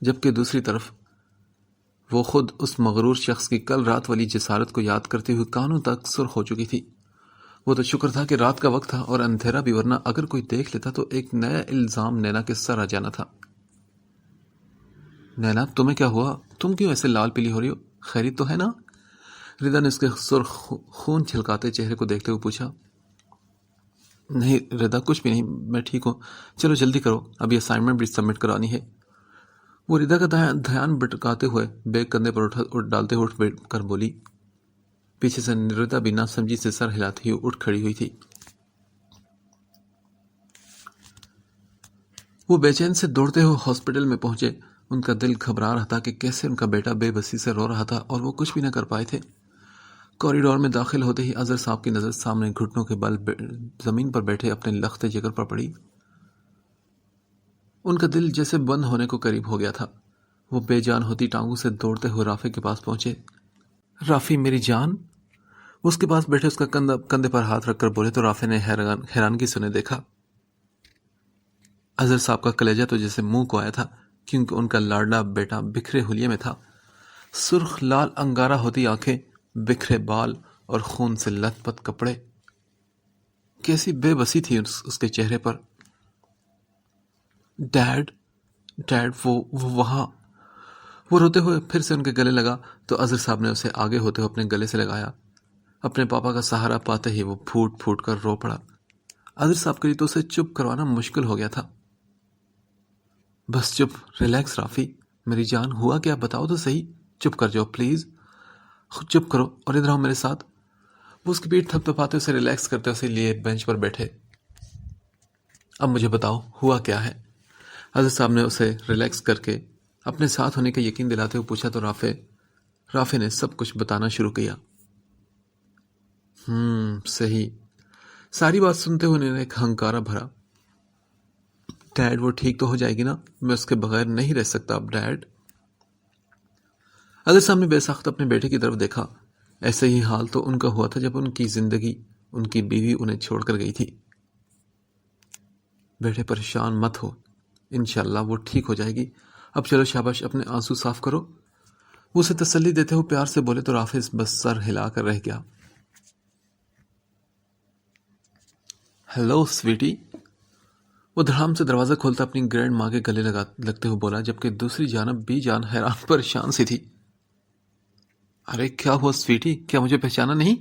جبکہ دوسری طرف وہ خود اس مغرور شخص کی کل رات والی جسارت کو یاد کرتے ہوئے کانوں تک سرخ ہو چکی تھی۔ وہ تو شکر تھا کہ رات کا وقت تھا اور اندھیرا بھی، ورنہ اگر کوئی دیکھ لیتا تو ایک نیا الزام نینا کے سر آ جانا تھا۔ نینا، تمہیں کیا ہوا؟ تم کیوں ایسے لال پیلی ہو رہی ہو؟ خیریت تو ہے نا؟ ردا نے اس کے سرخ خون چھلکاتے چہرے کو دیکھتے ہوئے پوچھا۔ نہیں ردا، کچھ بھی نہیں، میں ٹھیک ہوں۔ چلو جلدی کرو، ابھی اسائنمنٹ بھی سبمٹ کرانی ہے۔ وہ ردا کا دھیان بٹکاتے ہوئے بیگ کندھے پر ڈالتے ہوئے اٹھ کر بولی۔ پیچھے سے ردا بھی نہ سمجھی سے سر ہلاتی ہوئی اٹھ کھڑی ہوئی تھی۔ وہ بے چین سے دوڑتے ہوئے ہاسپٹل میں پہنچے۔ ان کا دل گھبرا رہا تھا کہ کیسے ان کا بیٹا بے بسی سے رو رہا تھا اور وہ کچھ بھی نہ کر پائے تھے۔ کوریڈور میں داخل ہوتے ہی اظہر صاحب کی نظر سامنے گھٹنوں کے بل زمین پر بیٹھے اپنے لختے جگر پر پڑی۔ ان کا دل جیسے بند ہونے کو قریب ہو گیا تھا۔ وہ بے جان ہوتی ٹانگوں سے دوڑتے ہوئے رافع کے پاس پہنچے۔ رافی میری جان؟ اس کے پاس بیٹھے اس کا کندھے پر ہاتھ رکھ کر بولے تو رافع نے حیرانگی سے انہیں دیکھا۔ اظہر صاحب کا کلیجہ تو جیسے منہ کو آیا تھا، کیونکہ ان کا لاڈلا بیٹا بکھرے حلیے میں تھا۔ سرخ لال انگارہ ہوتی آنکھیں، بکھرے بال اور خون سے لت پت کپڑے۔ کیسی بے بسی تھی اس کے چہرے پر۔ ڈیڈ وہ وہاں۔ وہ روتے ہوئے پھر سے ان کے گلے لگا تو اظہر صاحب نے اسے آگے ہوتے ہوئے اپنے گلے سے لگایا۔ اپنے پاپا کا سہارا پاتے ہی وہ پھوٹ پھوٹ کر رو پڑا۔ اظہر صاحب کے لیے تو اسے چپ کروانا مشکل ہو گیا تھا۔ بس چپ، ریلیکس رافی، میری جان، ہوا کیا؟ بتاؤ تو صحیح۔ چپ کر جاؤ پلیز، چپ کرو اور ادھر آؤ میرے ساتھ۔ وہ اس کی پیٹھ تھپ تھپاتے اسے ریلیکس کرتے اسے لیے بینچ پر بیٹھے۔ اب مجھے بتاؤ ہوا کیا ہے؟ اظہر صاحب نے اسے ریلیکس کر کے اپنے ساتھ ہونے کا یقین دلاتے ہوئے پوچھا تو رافع نے سب کچھ بتانا شروع کیا۔ صحیح۔ ساری بات سنتے ہوئے انہوں نے ایک ہنکارا بھرا۔ ڈیڈ وہ ٹھیک تو ہو جائے گی نا؟ میں اس کے بغیر نہیں رہ سکتا اب ڈیڈ۔ اظہر صاحب نے بے ساخت اپنے بیٹے کی طرف دیکھا۔ ایسے ہی حال تو ان کا ہوا تھا جب ان کی زندگی، ان کی بیوی انہیں چھوڑ کر گئی تھی۔ بیٹے پریشان مت ہو، انشاءاللہ وہ ٹھیک ہو جائے گی۔ اب چلو شاباش، اپنے آنسو صاف کرو۔ وہ اسے تسلی دیتے ہوئے پیار سے بولے تو رافع بس سر ہلا کر رہ گیا۔ ہیلو سویٹی، وہ دھڑام سے دروازہ کھولتا اپنی گرینڈ ماں کے گلے لگتے ہوئے بولا، جبکہ دوسری جانب بی جان حیران پریشان سی تھی۔ ارے کیا ہوا سویٹی، کیا مجھے پہچانا نہیں؟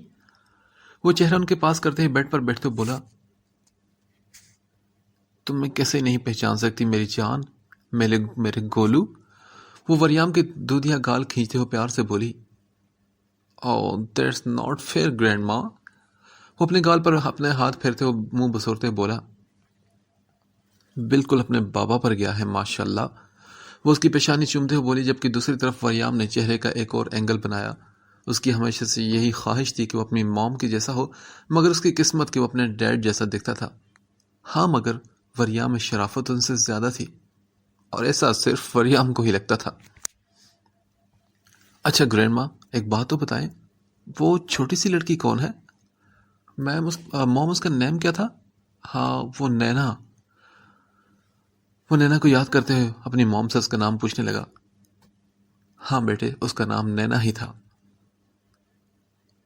وہ چہرہ ان کے پاس کرتے ہی بیڈ پر بیٹھتے ہوئے بولا۔ تم میں کیسے نہیں پہچان سکتی میری جان، میرے گولو؟ وہ وریام کے دودھیا گال کھینچتے ہوئے پیار سے بولی۔ Oh, that's not fair grandma۔ وہ اپنے گال پر اپنے ہاتھ پھیرتے ہوئے منہ بسورتے بولا۔ بالکل اپنے بابا پر گیا ہے ماشاءاللہ۔ وہ اس کی پیشانی چومتے ہوئے بولی، جبکہ دوسری طرف وریام نے چہرے کا ایک اور اینگل بنایا۔ اس کی ہمیشہ سے یہی خواہش تھی کہ وہ اپنی موم کی جیسا ہو، مگر اس کی قسمت کہ وہ اپنے ڈیڈ جیسا دکھتا تھا۔ ہاں، مگر وریام میں شرافت ان سے زیادہ تھی، اور ایسا صرف وریام کو ہی لگتا تھا۔ اچھا گرینڈ ماں، ایک بات تو بتائیں، وہ چھوٹی سی لڑکی کون ہے؟ موم اس کا نیم کیا تھا؟ ہاں، وہ نینا۔ وہ نینا کو یاد کرتے ہوئے اپنی موم سے اس کا نام پوچھنے لگا۔ ہاں بیٹے، اس کا نام نینا ہی تھا۔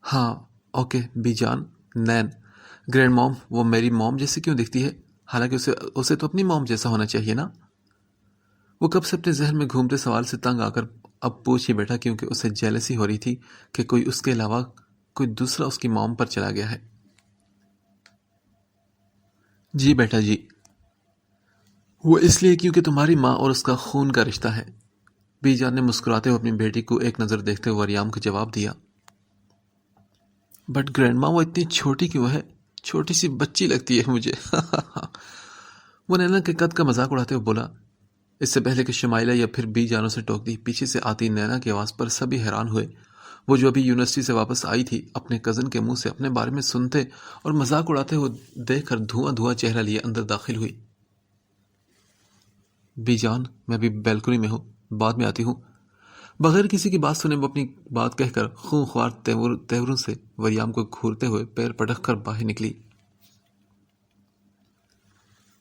ہاں اوکے بی جان، نین۔ گرینڈ موم، وہ میری موم جیسی کیوں دکھتی ہے؟ حالانکہ اسے تو اپنی موم جیسا ہونا چاہیے نا؟ وہ کب سے اپنے ذہن میں گھومتے سوال سے تنگ آ کر اب پوچھ ہی بیٹھا، کیونکہ اسے جیلسی ہو رہی تھی کہ کوئی اس کے علاوہ کوئی دوسرا اس کی موم پر چلا گیا ہے۔ جی بیٹا جی، وہ اس لیے کیونکہ تمہاری ماں اور اس کا خون کا رشتہ ہے۔ بی جان نے مسکراتے ہوئے اپنی بیٹی کو ایک نظر دیکھتے ہوئے وریام کو جواب دیا۔ بٹ گرینڈ ماں، وہ اتنی چھوٹی کیوں ہے؟ چھوٹی سی بچی لگتی ہے مجھے۔ وہ نینا کے قد کا مذاق اڑاتے ہوئے بولا۔ اس سے پہلے کہ شمائلہ یا پھر بی جانوں سے ٹوک دی، پیچھے سے آتی نینا کی آواز پر سبھی حیران ہوئے۔ وہ جو ابھی یونیورسٹی سے واپس آئی تھی، اپنے کزن کے منہ سے اپنے بارے میں سنتے اور مذاق اڑاتے ہوئے دیکھ کر دھواں چہرہ لیے اندر داخل ہوئی۔ بی جان، میں بھی بیلکونی میں ہوں، بعد میں آتی ہوں۔ بغیر کسی کی بات سنے وہ اپنی بات کہہ کر خون خوار تیوروں سے وریام کو گھورتے ہوئے پیر پٹک کر باہر نکلی۔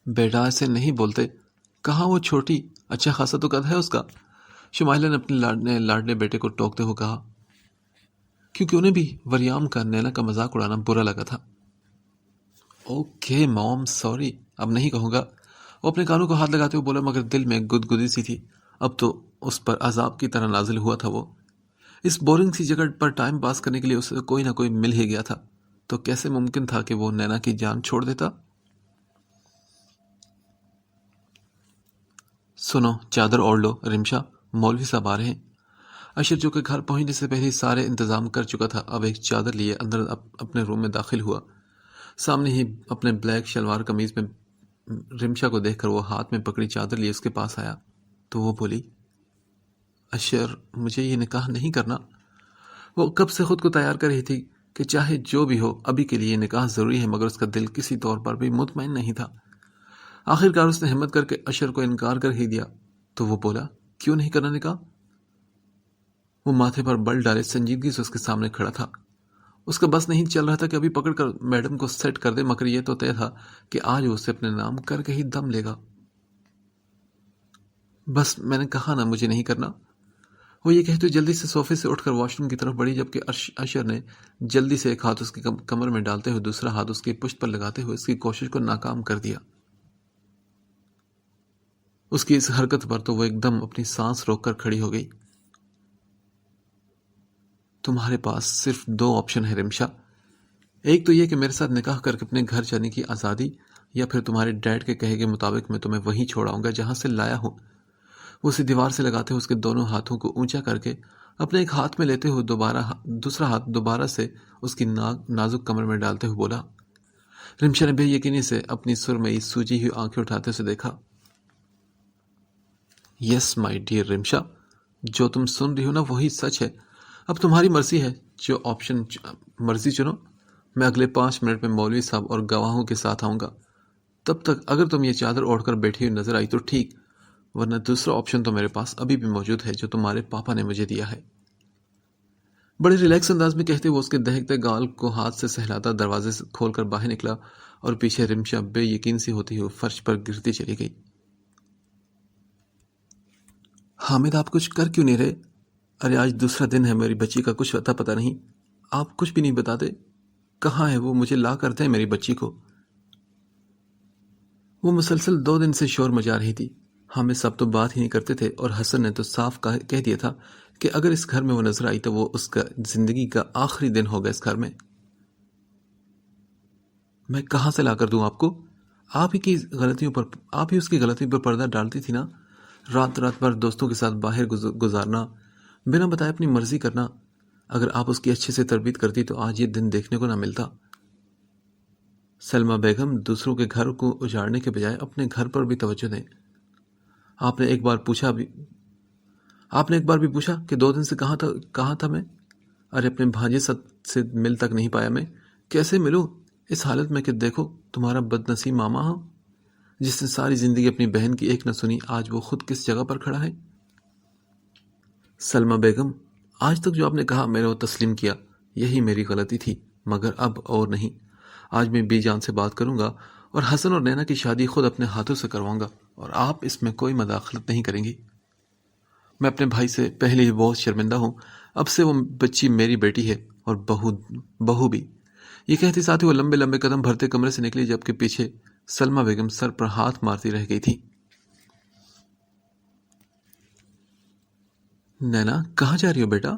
بیٹا ایسے نہیں بولتے، کہاں وہ چھوٹی، اچھا خاصا تو قد ہے اس کا۔ شمائلہ نے اپنے لاڈلے بیٹے کو ٹوکتے ہوئے کہا، کیونکہ انہیں بھی وریام کا نینا کا مذاق اڑانا برا لگا تھا۔ اوکے موم، سوری، اب نہیں کہوں گا۔ وہ اپنے کانوں کو ہاتھ لگاتے ہوئے بولا، مگر دل میں گدگدی سی تھی۔ اب تو اس پر عذاب کی طرح نازل ہوا تھا۔ وہ اس بورنگ سی جگہ پر ٹائم پاس کرنے کے لیے اسے کوئی نہ کوئی مل ہی گیا تھا، تو کیسے ممکن تھا کہ وہ نینا کی جان چھوڑ دیتا؟ سنو، چادر اوڑھ لو رمشا، مولوی صاحب آ رہے ہیں۔ اشر جو کہ گھر پہنچنے سے پہلے سارے انتظام کر چکا تھا، اب ایک چادر لیے اندر اپنے روم میں داخل ہوا۔ سامنے ہی اپنے بلیک شلوار قمیض میں رمشا کو دیکھ کر وہ ہاتھ میں پکڑی چادر لیے اس کے پاس آیا تو وہ بولی، اشر، مجھے یہ نکاح نہیں کرنا۔ وہ کب سے خود کو تیار کر رہی تھی کہ چاہے جو بھی ہو ابھی کے لیے نکاح ضروری ہے، مگر اس کا دل کسی طور پر بھی مطمئن نہیں تھا۔ آخرکار اس نے ہمت کر کے اشر کو انکار کر ہی دیا تو وہ بولا، کیوں نہیں کرنا نکاح؟ وہ ماتھے پر بل ڈالے سنجیدگی سے اس کے سامنے کھڑا تھا۔ اس کا بس نہیں چل رہا تھا کہ ابھی پکڑ کر میڈم کو سیٹ کر دے، مگر یہ تو طے تھا کہ آج وہ اسے اپنے نام کر کے ہی دم لے گا۔ بس میں نے کہا نا مجھے نہیں کرنا۔ وہ یہ کہتے جلدی سے صوفے سے اٹھ کر واش روم کی طرف بڑھی، جبکہ اشر نے جلدی سے ایک ہاتھ اس کی کمر میں ڈالتے ہوئے دوسرا ہاتھ اس کی پشت پر لگاتے ہوئے اس کی کوشش کو ناکام کر دیا۔ اس کی اس حرکت پر تو وہ ایک دم اپنی سانس روک کر کھڑی ہو گئی۔ تمہارے پاس صرف 2 آپشن ہے رمشا، ایک تو یہ کہ میرے ساتھ نکاح کر کے اپنے گھر جانے کی آزادی، یا پھر تمہارے ڈیڈ کے کہے کے مطابق میں تمہیں وہیں چھوڑاؤں گا جہاں سے لایا ہوں۔ وہ اسے دیوار سے لگاتے ہوئے اس کے دونوں ہاتھوں کو اونچا کر کے اپنے ایک ہاتھ میں لیتے ہوئے دوسرا ہاتھ دوبارہ سے اس کی نازک کمر میں ڈالتے ہوئے بولا۔ رمشا نے بے یقینی سے اپنی سرمئی سوجی ہوئی آنکھیں اٹھاتے اسے دیکھا۔ یس مائی ڈیئر رمشا، جو تم سن رہی ہو نا وہی سچ ہے۔ اب تمہاری مرضی ہے، جو آپشن مرضی چنو۔ میں اگلے 5 منٹ میں مولوی صاحب اور گواہوں کے ساتھ آؤں گا۔ تب تک اگر تم یہ چادر اوڑھ کر بیٹھی ہوئی نظر آئی تو ٹھیک، ورنہ دوسرا آپشن تو میرے پاس ابھی بھی موجود ہے جو تمہارے پاپا نے مجھے دیا ہے۔ بڑے ریلیکس انداز میں کہتے وہ اس کے دہکتے گال کو ہاتھ سے سہلاتا دروازے سے کھول کر باہر نکلا اور پیچھے رمشا بے یقین سی ہوتی ہوئی فرش پر گرتی چلی گئی۔ حامد، آپ کچھ کر کیوں نہیں رہے؟ ارے آج دوسرا دن ہے، میری بچی کا کچھ پتہ نہیں۔ آپ کچھ بھی نہیں بتاتے؟ کہاں ہے وہ؟ مجھے لا کر دیں میری بچی کو۔ وہ مسلسل 2 دن سے شور مچا رہی تھی۔ حامد صاحب تو بات ہی نہیں کرتے تھے، اور حسن نے تو صاف کہہ دیا تھا کہ اگر اس گھر میں وہ نظر آئی تو وہ اس کا زندگی کا آخری دن ہوگا اس گھر میں۔ میں کہاں سے لا کر دوں آپ کو؟ آپ ہی اس کی غلطیوں پر پردہ ڈالتی تھی نا، رات بھر دوستوں کے ساتھ باہر گزارنا، بنا بتائے اپنی مرضی کرنا۔ اگر آپ اس کی اچھے سے تربیت کرتی تو آج یہ دن دیکھنے کو نہ ملتا۔ سلمہ بیگم، دوسروں کے گھر کو اجاڑنے کے بجائے اپنے گھر پر بھی توجہ دیں۔ آپ نے ایک بار بھی پوچھا کہ 2 دن سے کہاں تھا میں؟ ارے اپنے بھانجے سے مل تک نہیں پایا میں۔ کیسے ملوں اس حالت میں کہ دیکھو تمہارا بد نصیب ماما ہو، جس نے ساری زندگی اپنی بہن کی ایک نہ سنی، آج وہ خود کس جگہ پر کھڑا ہے۔ سلمہ بیگم، آج تک جو آپ نے کہا میں نے وہ تسلیم کیا، یہی میری غلطی تھی، مگر اب اور نہیں۔ آج میں بی جان سے بات کروں گا اور حسن اور نینا کی شادی خود اپنے ہاتھوں سے کرواؤں گا، اور آپ اس میں کوئی مداخلت نہیں کریں گی۔ میں اپنے بھائی سے پہلے ہی بہت شرمندہ ہوں، اب سے وہ بچی میری بیٹی ہے اور بہو بھی۔ یہ کہتے ساتھ ہی وہ لمبے لمبے قدم بھرتے کمرے سے نکلی، جبکہ پیچھے سلمہ بیگم سر پر ہاتھ مارتی رہ گئی تھی۔ نینا، کہاں جا رہی ہو بیٹا؟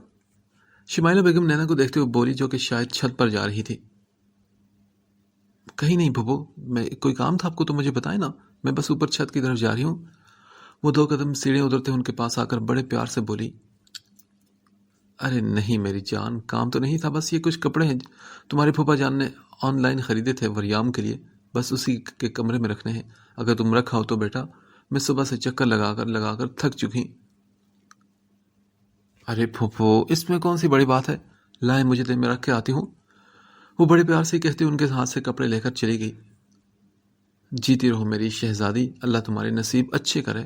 شمائلہ بیگم نینا کو دیکھتے ہوئے بولی، جو کہ شاید چھت پر جا رہی تھی۔ کہیں نہیں بھبو، میں کوئی کام تھا آپ کو تو مجھے بتائیں نا، میں بس اوپر چھت کی طرف جا رہی ہوں۔ وہ 2 قدم سیڑھیاں اترتے ان کے پاس آ کر بڑے پیار سے بولی، ارے نہیں میری جان، کام تو نہیں تھا، بس یہ کچھ کپڑے ہیں تمہارے پھوپھا جان نے آن لائن خریدے تھے وریام کے لیے، بس اسی کے کمرے میں رکھنے ہیں۔ اگر تم رکھا ہو تو بیٹا، میں صبح سے چکر لگا کر تھک چکی۔ ارے پھوپھو، اس میں کون سی بڑی بات ہے، لائیں مجھے دے، میں رکھ کے آتی ہوں۔ وہ بڑے پیار سے کہتے ان کے ہاتھ سے کپڑے لے کر چلی گئی۔ جیتی رہو میری شہزادی، اللہ تمہارے نصیب اچھے کرے۔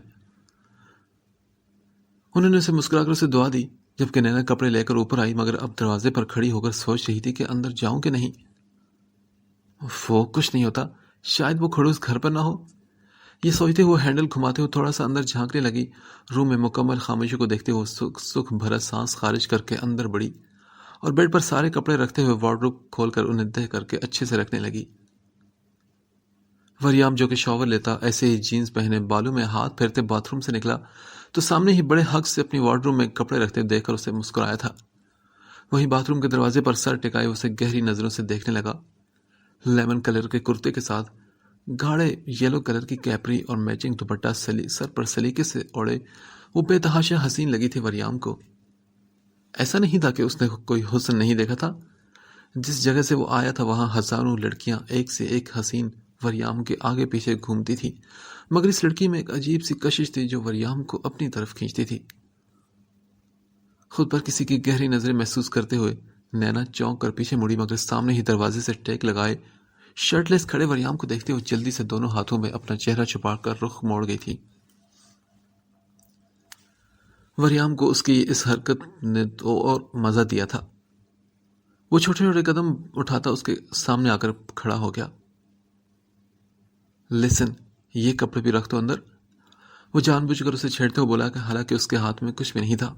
انہوں نے اسے مسکرا کر اسے دعا دی، جبکہ نینا کپڑے لے کر اوپر آئی، مگر اب دروازے پر کھڑی ہو کر سوچ رہی تھی کہ اندر جاؤں کہ نہیں۔ وہ کچھ نہیں ہوتا، شاید وہ کھڑوس گھر پر نہ ہو۔ یہ سوچتے ہوئے ہینڈل گھماتے ہوئے تھوڑا سا اندر جھانکنے لگی۔ روم میں مکمل خاموشی کو دیکھتے ہوئے سکھ بھرا سانس خارج کر کے اندر بڑھی اور بیڈ پر سارے کپڑے رکھتے ہوئے وارڈروب کھول کر انہیں دہ کر کے اچھے سے رکھنے لگی۔ وریام جو کہ شاور لیتا ایسے ہی جینز پہنے بالوں میں ہاتھ پھیرتے باتھ روم سے نکلا تو سامنے ہی بڑے حق سے اپنی وارڈروب میں کپڑے رکھتے دیکھ کر اسے مسکرایا تھا۔ وہیں باتھ روم کے دروازے پر سر ٹکائے اسے گہری نظروں سے دیکھنے لگا۔ لیمن کلر کے کرتے کے ساتھ گاڑھے یلو کلر کی کیپری اور میچنگ دوپٹہ سر پر سلیقے سے اوڑے وہ بے تحاشا حسین لگی تھی وریام کو۔ ایسا نہیں تھا کہ اس نے کوئی حسن نہیں دیکھا تھا۔ جس جگہ سے وہ آیا تھا وہاں ہزاروں لڑکیاں ایک سے ایک حسین وریام کے آگے پیچھے گھومتی تھی، مگر اس لڑکی میں ایک عجیب سی کشش تھی جو وریام کو اپنی طرف کھینچتی تھی۔ خود پر کسی کی گہری نظریں محسوس کرتے ہوئے نینا چونک کر پیچھے مڑی، مگر سامنے ہی دروازے سے ٹیک لگائے شرٹ لیس کھڑے وریام کو دیکھتے ہوئے جلدی سے دونوں ہاتھوں میں اپنا چہرہ چھپا کر رخ موڑ گئی تھی۔ وریام کو اس کی اس حرکت نے تو اور مزہ دیا تھا۔ وہ چھوٹے چھوٹے قدم اٹھاتا اس کے سامنے آ کر کھڑا ہو گیا۔ لسن، یہ کپڑے بھی رکھ دو اندر، وہ جان بوجھ کر اسے چھیڑتے ہوئے بولا کہ حالانکہ اس کے ہاتھ میں کچھ بھی نہیں تھا۔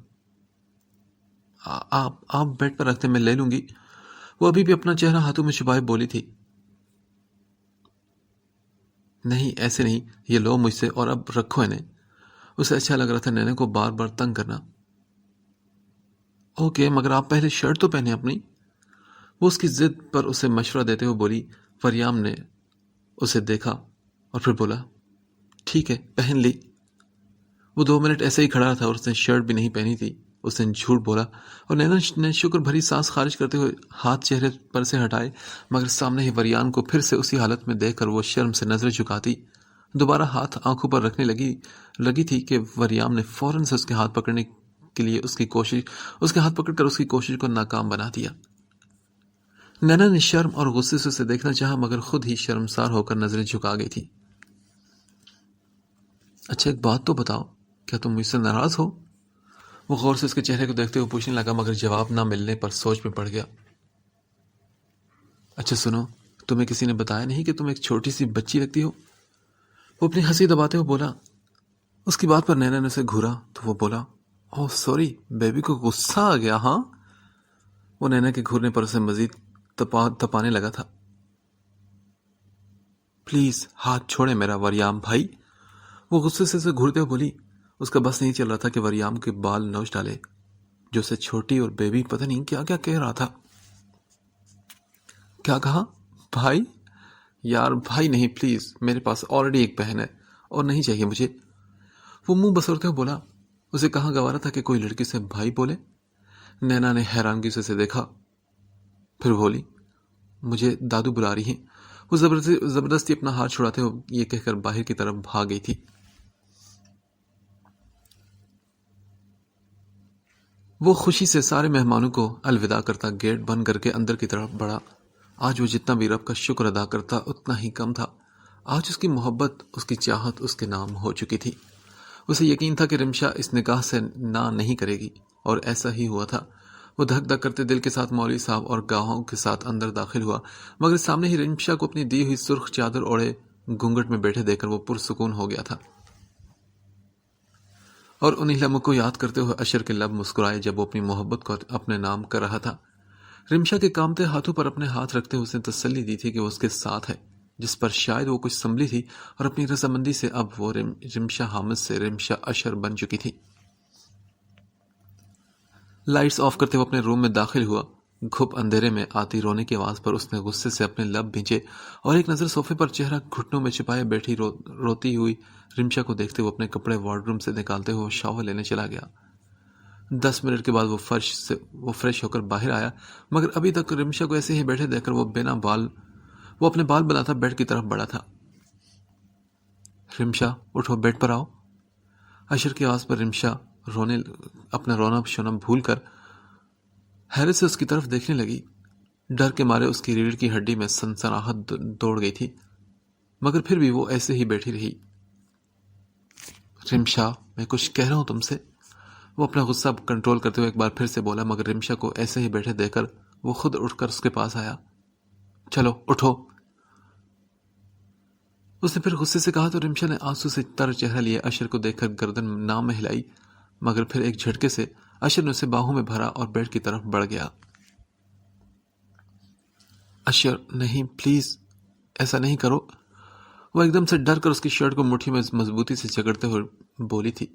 آپ بیڈ پر رکھتے میں لے لوں گی، وہ ابھی بھی اپنا چہرہ ہاتھوں میں چھپائے بولی تھی۔ نہیں ایسے نہیں، یہ لو مجھ سے اور اب رکھو انہیں۔ اسے اچھا لگ رہا تھا نینا کو بار بار تنگ کرنا۔ اوکے، مگر آپ پہلے شرٹ تو پہنے اپنی، وہ اس کی ضد پر اسے مشورہ دیتے ہوئے بولی۔ وریام نے اسے دیکھا اور پھر بولا ٹھیک ہے پہن لی۔ وہ 2 منٹ ایسے ہی کھڑا تھا اور اس نے شرٹ بھی نہیں پہنی تھی۔ اس نے جھوٹ بولا اور نینا نے شکر بھری سانس خارج کرتے ہوئے ہاتھ چہرے پر سے ہٹائے، مگر سامنے ہی وریان کو پھر سے اسی حالت میں دیکھ کر وہ شرم سے نظریں جھکاتی دوبارہ ہاتھ آنکھوں پر رکھنے لگی تھی کہ وریام نے فوراً سے اس کے ہاتھ پکڑنے کے لیے اس کے ہاتھ پکڑ کر اس کی کوشش کو ناکام بنا دیا۔ نینا نے شرم اور غصے سے اسے دیکھنا چاہا، مگر خود ہی شرمسار ہو کر نظریں جھکا گئی تھی۔ اچھا ایک بات تو بتاؤ، کیا تم مجھ سے ناراض ہو؟ وہ غور سے اس کے چہرے کو دیکھتے ہوئے پوچھنے لگا، مگر جواب نہ ملنے پر سوچ میں پڑ گیا۔ اچھا سنو، تمہیں کسی نے بتایا نہیں کہ تم ایک چھوٹی سی بچی لگتی ہو؟ وہ اپنی ہنسی دباتے ہوئے بولا۔ اس کی بات پر نینا نے اسے گھورا تو وہ بولا اوہ سوری، بیبی کو غصہ آ گیا ہاں؟ وہ نینا کے گھورنے پر اسے مزید تپانے لگا تھا۔ پلیز ہاتھ چھوڑے میرا وریام بھائی، وہ غصے سے اسے گھورتے ہوئے بولی۔ اس کا بس نہیں چل رہا تھا کہ وریام کے بال نوچ ڈالے، جو اسے چھوٹی اور بیبی پتہ نہیں کیا کیا کہہ رہا تھا۔ کیا کہا؟ بھائی؟ یار بھائی نہیں پلیز، میرے پاس آلریڈی ایک بہن ہے اور نہیں چاہیے مجھے، وہ منہ بسورتے ہوئے بولا۔ اسے کہاں گوارا تھا کہ کوئی لڑکی سے بھائی بولے۔ نینا نے حیرانگی سے اسے دیکھا، پھر بولی مجھے دادو بلا رہی ہیں۔ وہ زبردستی اپنا ہاتھ چھڑاتے ہوئے یہ کہہ کر باہر کی طرف بھاگ گئی تھی۔ وہ خوشی سے سارے مہمانوں کو الوداع کرتا گیٹ بند کر کے اندر کی طرف بڑھا۔ آج وہ جتنا بھی رب کا شکر ادا کرتا اتنا ہی کم تھا۔ آج اس کی محبت، اس کی چاہت اس کے نام ہو چکی تھی۔ اسے یقین تھا کہ رمشا اس نکاح سے نہ نہیں کرے گی، اور ایسا ہی ہوا تھا۔ وہ دھک دھک کرتے دل کے ساتھ مولوی صاحب اور گواہوں کے ساتھ اندر داخل ہوا، مگر سامنے ہی رمشا کو اپنی دی ہوئی سرخ چادر اوڑھے گھونگھٹ میں بیٹھے دیکھ کر وہ پرسکون ہو گیا تھا، اور انہیں لمحوں کو یاد کرتے ہوئے اشر کے لب مسکرائے جب وہ اپنی محبت کو اپنے نام کر رہا تھا۔ رمشا کے کامتے ہاتھوں پر اپنے ہاتھ رکھتے ہوئے اس نے تسلی دی تھی کہ وہ اس کے ساتھ ہے، جس پر شاید وہ کچھ سنبھلی تھی، اور اپنی رضامندی سے اب وہ رمشا حامد سے رمشا اشر بن چکی تھی۔ لائٹس آف کرتے وہ اپنے روم میں داخل ہوا۔ گھپ اندھیرے میں آتی رونے کی آواز پر اس نے غصے سے اپنے لب بھینچے اور ایک نظر صوفے پر چہرہ گھٹنوں میں چھپائے بیٹھی روتی ہوئی رمشا کو دیکھتے ہوئے اپنے کپڑے وارڈ روم سے نکالتے ہوئے شاور لینے چلا گیا۔ 10 منٹ کے بعد وہ فریش ہو کر باہر آیا، مگر ابھی تک رمشا کو ایسے ہی بیٹھے دیکھ کر وہ اپنے بال بناتا بیڈ کی طرف بڑھا تھا۔ رمشا اٹھو، بیڈ پر آؤ۔ اشر کی آواز پر رمشا اپنا رونا شونا بھول کر حیرت سے اس کی طرف دیکھنے لگی۔ ڈر کے مارے اس کی ریڑھ کی ہڈی میں سنسناہٹ دوڑ گئی تھی، مگر پھر بھی وہ ایسے ہی بیٹھی رہی۔ رمشا میں کچھ کہہ رہا ہوں تم سے، وہ اپنا غصہ کنٹرول کرتے ہوئے ایک بار پھر سے بولا، مگر رمشا کو ایسے ہی بیٹھے دیکھ کر وہ خود اٹھ کر اس کے پاس آیا۔ چلو اٹھو۔ اس نے پھر غصے سے کہا تو رمشا نے آنسو سے تر چہرہ لیا اشر کو دیکھ کر گردن نہ مہلائی، مگر پھر ایک جھٹکے سے اشر نے اسے باہوں میں بھرا اور بیڈ کی طرف بڑھ گیا۔ اشر نہیں، پلیز ایسا نہیں کرو۔ وہ ایک دم سے ڈر کر اس کی شرٹ کو مٹھی میں مضبوطی سے جکڑتے ہوئے بولی تھی،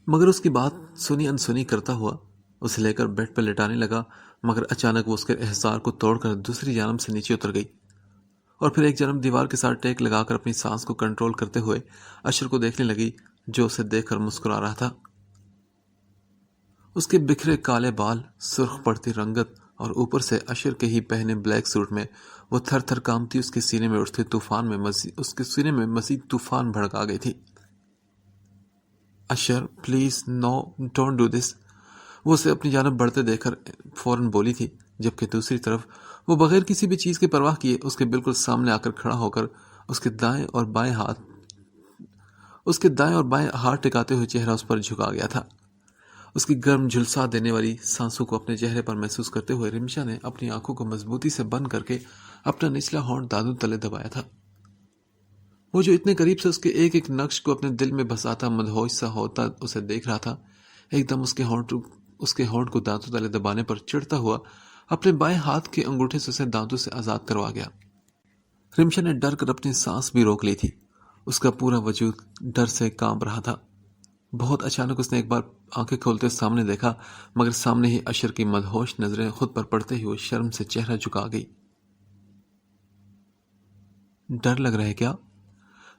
مگر اس کی بات سنی انسنی کرتا ہوا اسے لے کر بیڈ پر لٹانے لگا، مگر اچانک وہ اس کے احسار کو توڑ کر دوسری جانب سے نیچے اتر گئی اور پھر ایک جانب دیوار کے ساتھ ٹیک لگا کر اپنی سانس کو کنٹرول کرتے ہوئے اشر کو دیکھنے لگی جو اسے دیکھ کر مسکرا رہا تھا۔ اس کے بکھرے کالے بال، سرخ پڑتی رنگت اور اوپر سے اشر کے ہی پہنے بلیک سوٹ میں وہ تھر تھر کامتی اس کے سینے میں اٹھتے طوفان میں مزید طوفان بھڑکا گئی تھی۔ Ashar please no, don't do this, وہ اسے اپنی جانب بڑھتے دیکھ کر فوراً بولی تھی، جبکہ دوسری طرف وہ بغیر کسی بھی چیز کی پرواہ کیے اس کے بالکل سامنے آ کر کھڑا ہو کر اس کے دائیں اور بائیں ہاتھ ٹکاتے ہوئے چہرہ اس پر جھکا گیا تھا۔ اس کی گرم جھلسا دینے والی سانسوں کو اپنے چہرے پر محسوس کرتے ہوئے رمشا نے اپنی آنکھوں کو مضبوطی سے بند کر کے اپنا نچلا ہونٹ دادو تلے دبایا تھا۔ وہ جو اتنے قریب سے اس کے ایک ایک نقش کو اپنے دل میں بساتا مدہوش سا ہوتا اسے دیکھ رہا تھا، ایک دم اس کے ہونٹ کو دانتوں تلے دبانے پر چڑھتا ہوا اپنے بائیں ہاتھ کے انگوٹھے سے اسے دانتوں سے آزاد کروا گیا۔ رمشا نے ڈر کر اپنی سانس بھی روک لی تھی، اس کا پورا وجود ڈر سے کانپ رہا تھا۔ بہت اچانک اس نے ایک بار آنکھیں کھولتے سامنے دیکھا، مگر سامنے ہی اشر کی مدہوش نظریں خود پر پڑتے ہی وہ شرم سے چہرہ جھکا گئی۔ ڈر لگ رہا ہے کیا؟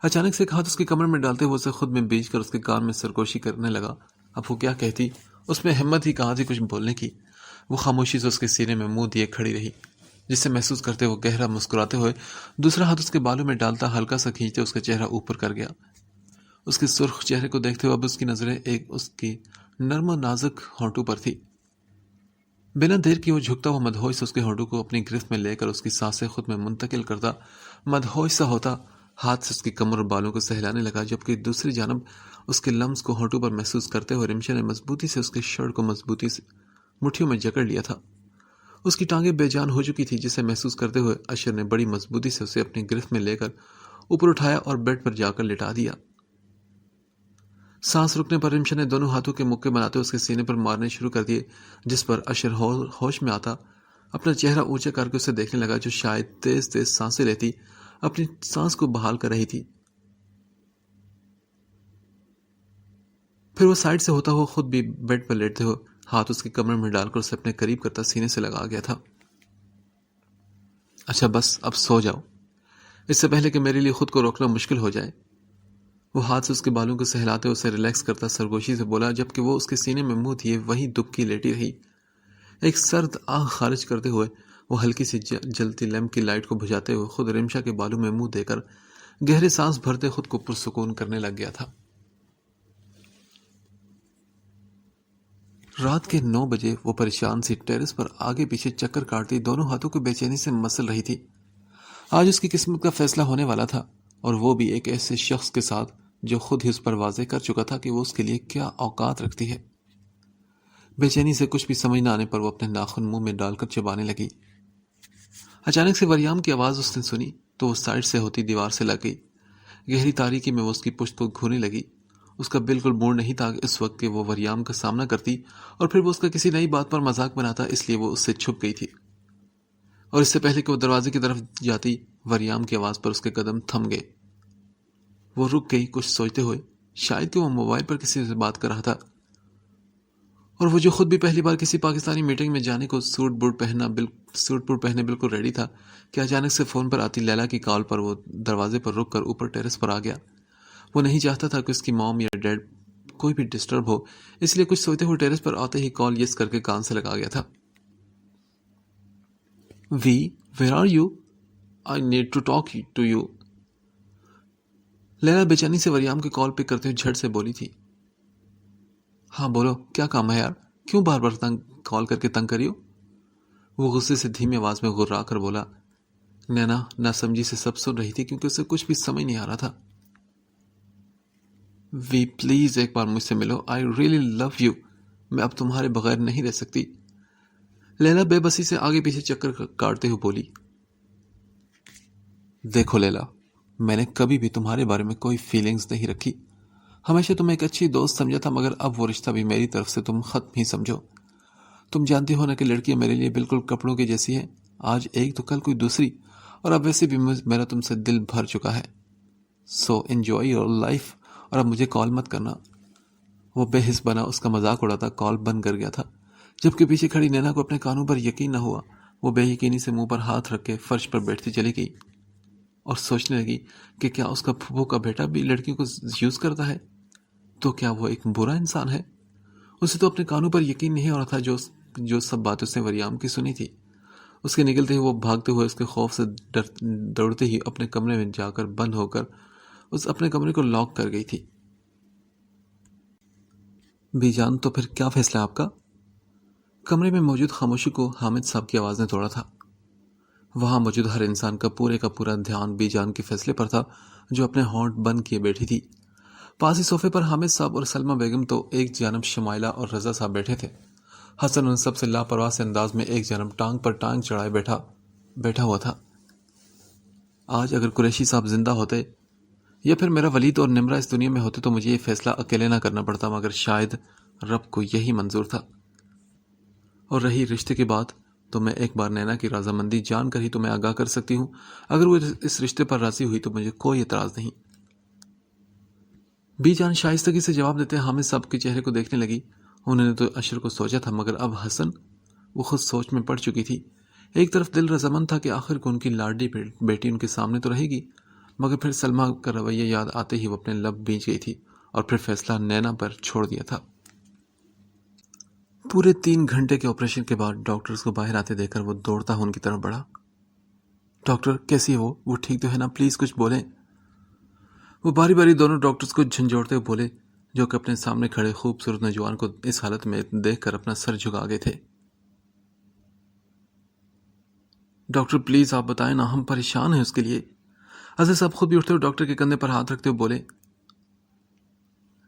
اچانک سے ایک ہاتھ اس کی کمر میں ڈالتے ہوئے اسے خود میں بیچ کر اس کے کان میں سرگوشی کرنے لگا۔ اب وہ کیا کہتی، اس میں ہمت ہی کہاں تھی کچھ بولنے کی۔ وہ خاموشی سے اس کے سینے میں منہ دیے کھڑی رہی، جسے محسوس کرتے وہ گہرا مسکراتے ہوئے دوسرا ہاتھ اس کے بالوں میں ڈالتا ہلکا سا کھینچتے اس کا چہرہ اوپر کر گیا۔ اس کے سرخ چہرے کو دیکھتے ہوئے اب اس کی نظریں ایک اس کی نرم و نازک ہونٹوں پر تھی۔ بنا دیر کی وہ جھکتا ہوا مدہوش سے اس کے ہونٹوں کو اپنی گرفت میں لے کر اس کی سانسیں خود میں منتقل کرتا مدہوش سا ہوتا ہاتھ سے اس کی کمر اور بالوں کو سہلانے لگا، جبکہ دوسری جانب اس کے لمس کو ہونٹوں پر محسوس کرتے ہوئے رمشا نے مضبوطی سے اس کے شرٹ کو مضبوطی سے مٹھیوں میں جکڑ لیا تھا۔ اس کی ٹانگیں بے جان ہو چکی تھی، جسے محسوس کرتے ہوئے اشر نے بڑی مضبوطی سے اسے اپنی گرفت میں لے کر اوپر اٹھایا اور بیڈ پر جا کر لٹا دیا۔ سانس رکنے پر رمشا نے دونوں ہاتھوں کے مکے بناتے اس کے سینے پر مارنے شروع کر دیے، جس پر اشر ہوش میں آتا اپنا چہرہ اونچا کر کے اسے دیکھنے لگا، جو شاید تیز تیز سانسیں لیتی اپنی سانس کو بحال کر رہی تھی۔ پھر وہ سائڈ سے ہوتا ہوا خود بھی بیڈ پر لیٹتے ہوئے ہاتھ اس کی کمر میں ڈال کر اسے اپنے قریب کرتا سینے سے لگا گیا تھا۔ اچھا بس اب سو جاؤ، اس سے پہلے کہ میرے لیے خود کو روکنا مشکل ہو جائے۔ وہ ہاتھ سے اس کے بالوں کو سہلاتے اسے ریلیکس کرتا سرگوشی سے بولا، جبکہ وہ اس کے سینے میں منہ دیے وہیں دبکی لیٹی رہی۔ ایک سرد آہ خارج کرتے ہوئے وہ ہلکی سی جلتی لیمپ کی لائٹ کو بجھاتے ہوئے خود رمشا کے بالوں میں منہ دے کر گہرے سانس بھرتے خود کو پرسکون کرنے لگ گیا تھا۔ رات کے 9 بجے وہ پریشان سی ٹیرس پر آگے پیچھے چکر کاٹتی دونوں ہاتھوں کو بے چینی سے مسل رہی تھی۔ آج اس کی قسمت کا فیصلہ ہونے والا تھا، اور وہ بھی ایک ایسے شخص کے ساتھ جو خود ہی اس پر واضح کر چکا تھا کہ وہ اس کے لیے کیا اوقات رکھتی ہے۔ بے چینی سے کچھ بھی سمجھ نہ آنے پر وہ اپنے ناخن منہ میں ڈال کر چبانے لگی۔ اچانک سے وریام کی آواز اس نے سنی تو وہ سائڈ سے ہوتی دیوار سے لگ گئی۔ گہری تاریکی میں وہ اس کی پشت کو گھورنے لگی۔ اس کا بالکل موڈ نہیں تھا اس وقت کہ وہ وریام کا سامنا کرتی اور پھر وہ اس کا کسی نئی بات پر مذاق بناتا، اس لیے وہ اس سے چھپ گئی تھی، اور اس سے پہلے کہ وہ دروازے کی طرف جاتی وریام کی آواز پر اس کے قدم تھم گئے۔ وہ رک گئی کچھ سوچتے ہوئے، شاید کہ وہ موبائل پر کسی سے بات کر رہا تھا، اور وہ جو خود بھی پہلی بار کسی پاکستانی میٹنگ میں جانے کو سوٹ بوٹ پہنے بالکل ریڈی تھا کہ اچانک سے فون پر آتی لیلا کی کال پر وہ دروازے پر رک کر اوپر ٹیرس پر آ گیا۔ وہ نہیں چاہتا تھا کہ اس کی موم یا ڈیڈ کوئی بھی ڈسٹرب ہو، اس لیے کچھ سوچتے ہوئے ٹیرس پر آتے ہی کال یس کر کے کان سے لگا گیا تھا۔ وی where are you? I need to talk to you. Leela بے چینی سے وریام کی کال پک کرتے ہوئے جھٹ سے بولی تھی۔ ہاں بولو، کیا کام ہے یار؟ کیوں بار بار کال کر کے تنگ کریو؟ وہ غصے سے دھیمی آواز میں غرا کر بولا۔ نینا ناسمجھی سے سب سن رہی تھی کیونکہ اسے کچھ بھی سمجھ نہیں آ رہا تھا۔ وی پلیز ایک بار مجھ سے ملو، آئی ریئلی لو یو، میں اب تمہارے بغیر نہیں رہ سکتی۔ لیلا بے بسی سے آگے پیچھے چکر کاٹتے ہوئے بولی۔ دیکھو لیلا، میں نے کبھی بھی تمہارے بارے میں کوئی فیلنگز نہیں رکھی. ہمیشہ تمہیں ایک اچھی دوست سمجھا تھا، مگر اب وہ رشتہ بھی میری طرف سے تم ختم ہی سمجھو. تم جانتی ہو نا کہ لڑکیاں میرے لیے بالکل کپڑوں کی جیسی ہیں، آج ایک تو کل کوئی دوسری، اور اب ویسے بھی میرا تم سے دل بھر چکا ہے. سو انجوائے یور لائف، اور اب مجھے کال مت کرنا. وہ بے حس بنا اس کا مذاق اڑاتا کال بند کر گیا تھا، جبکہ پیچھے کھڑی نینا کو اپنے کانوں پر یقین نہ ہوا. وہ بے یقینی سے منہ پر ہاتھ رکھ کے فرش پر بیٹھتی چلی گئی اور سوچنے لگی کہ کیا اس کا پھوپھو کا بیٹا بھی لڑکیوں کو یوز کرتا ہے؟ تو کیا وہ ایک برا انسان ہے؟ اسے تو اپنے کانوں پر یقین نہیں ہو رہا تھا جو سب بات اس نے وریام کی سنی تھی. اس کے نکلتے ہی وہ بھاگتے ہوئے اس کے خوف سے دوڑتے ہی اپنے کمرے میں جا کر بند ہو کر اس اپنے کمرے کو لاک کر گئی تھی. بی جان، تو پھر کیا فیصلہ آپ کا؟ کمرے میں موجود خاموشی کو حامد صاحب کی آواز نے توڑا تھا. وہاں موجود ہر انسان کا پورا دھیان بی جان کے فیصلے پر تھا، جو اپنے ہونٹ بند کیے بیٹھی تھی. پاس ہی صوفے پر حامد صاحب اور سلمہ بیگم تو ایک جانب شمائلہ اور رضا صاحب بیٹھے تھے. حسن ان سب سے لاپرواہ سے انداز میں ایک جانب ٹانگ پر ٹانگ چڑھائے بیٹھا ہوا تھا. آج اگر قریشی صاحب زندہ ہوتے یا پھر میرا ولید اور نمرہ اس دنیا میں ہوتے تو مجھے یہ فیصلہ اکیلے نہ کرنا پڑتا، مگر شاید رب کو یہی منظور تھا. اور رہی رشتے کی بات، تو میں ایک بار نینا کی رضامندی جان کر ہی تمہیں آگاہ کر سکتی ہوں. اگر وہ اس رشتے پر راضی ہوئی تو مجھے کوئی اعتراض نہیں. بی جان شائستگی سے جواب دیتے حامد صاحب کے چہرے کو دیکھنے لگی. انہوں نے تو اشر کو سوچا تھا، مگر اب حسن، وہ خود سوچ میں پڑ چکی تھی. ایک طرف دل رضامند تھا کہ آخر کو ان کی لاڈلی بیٹی ان کے سامنے تو رہے گی، مگر پھر سلمہ کا رویہ یاد آتے ہی وہ اپنے لب بھیج گئی تھی اور پھر فیصلہ نینا پر چھوڑ دیا تھا. پورے 3 گھنٹے کے آپریشن کے بعد ڈاکٹرز کو باہر آتے دیکھ کر وہ دوڑتا ہو ان کی طرف بڑھا. ڈاکٹر کیسی ہے وہ ٹھیک تو ہے نا؟ پلیز کچھ بولیں. وہ باری باری دونوں ڈاکٹرز کو جھنجھوڑتے ہوئے بولے، جو کہ اپنے سامنے کھڑے خوبصورت نوجوان کو اس حالت میں دیکھ کر اپنا سر جھکا گئے تھے. ڈاکٹر پلیز آپ بتائیں نا، ہم پریشان ہیں اس کے لیے. عزیز صاحب خود بھی اٹھتے ہوئے ڈاکٹر کے کندھے پر ہاتھ رکھتے ہوئے بولے،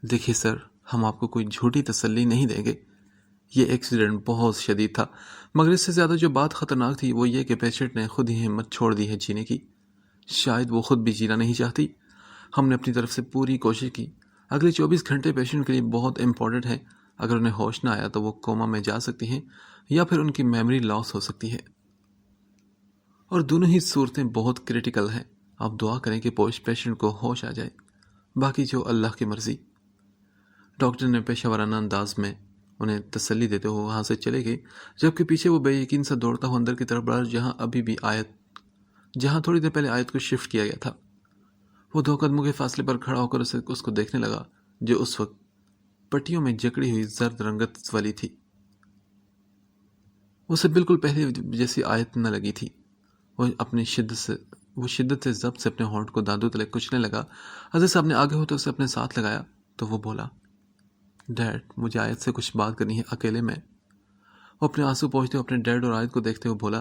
دیکھیے سر، ہم آپ کو کوئی جھوٹی تسلی نہیں دیں گے. یہ ایکسیڈنٹ بہت شدید تھا، مگر اس سے زیادہ جو بات خطرناک تھی وہ یہ کہ پیشنٹ نے خود ہی ہمت چھوڑ دی ہے جینے کی. شاید وہ خود بھی جینا نہیں چاہتی. ہم نے اپنی طرف سے پوری کوشش کی. اگلے 24 گھنٹے پیشنٹ کے لیے بہت امپورٹنٹ ہیں. اگر انہیں ہوش نہ آیا تو وہ کوما میں جا سکتی ہیں یا پھر ان کی میموری لاس ہو سکتی ہے، اور دونوں ہی صورتیں بہت کریٹیکل ہیں. آپ دعا کریں کہ پیشنٹ کو ہوش آ جائے، باقی جو اللہ کی مرضی. ڈاکٹر نے پیشہ ورانہ انداز میں انہیں تسلی دیتے ہوئے وہاں سے چلے گئے، جبکہ پیچھے وہ بے یقین سا دوڑتا ہوا اندر کی طرف بڑھا جہاں تھوڑی دیر پہلے آیت کو شفٹ کیا گیا تھا. وہ 2 قدموں کے فاصلے پر کھڑا ہو کر اس کو دیکھنے لگا، جو اس وقت پٹیوں میں جکڑی ہوئی زرد رنگت والی تھی. اسے بالکل پہلے جیسی آیت نہ لگی تھی. وہ شدت سے ضبط سے اپنے ہونٹ کو دانتوں تلے کچلنے لگا. عزیز صاحب نے آگے ہوتے اسے اپنے ساتھ لگایا تو وہ بولا، ڈیڈ مجھے آیت سے کچھ بات کرنی ہے اکیلے میں. وہ اپنے آنسو پہنچتے ہوئے اپنے ڈیڈ اور آیت کو دیکھتے ہوئے بولا.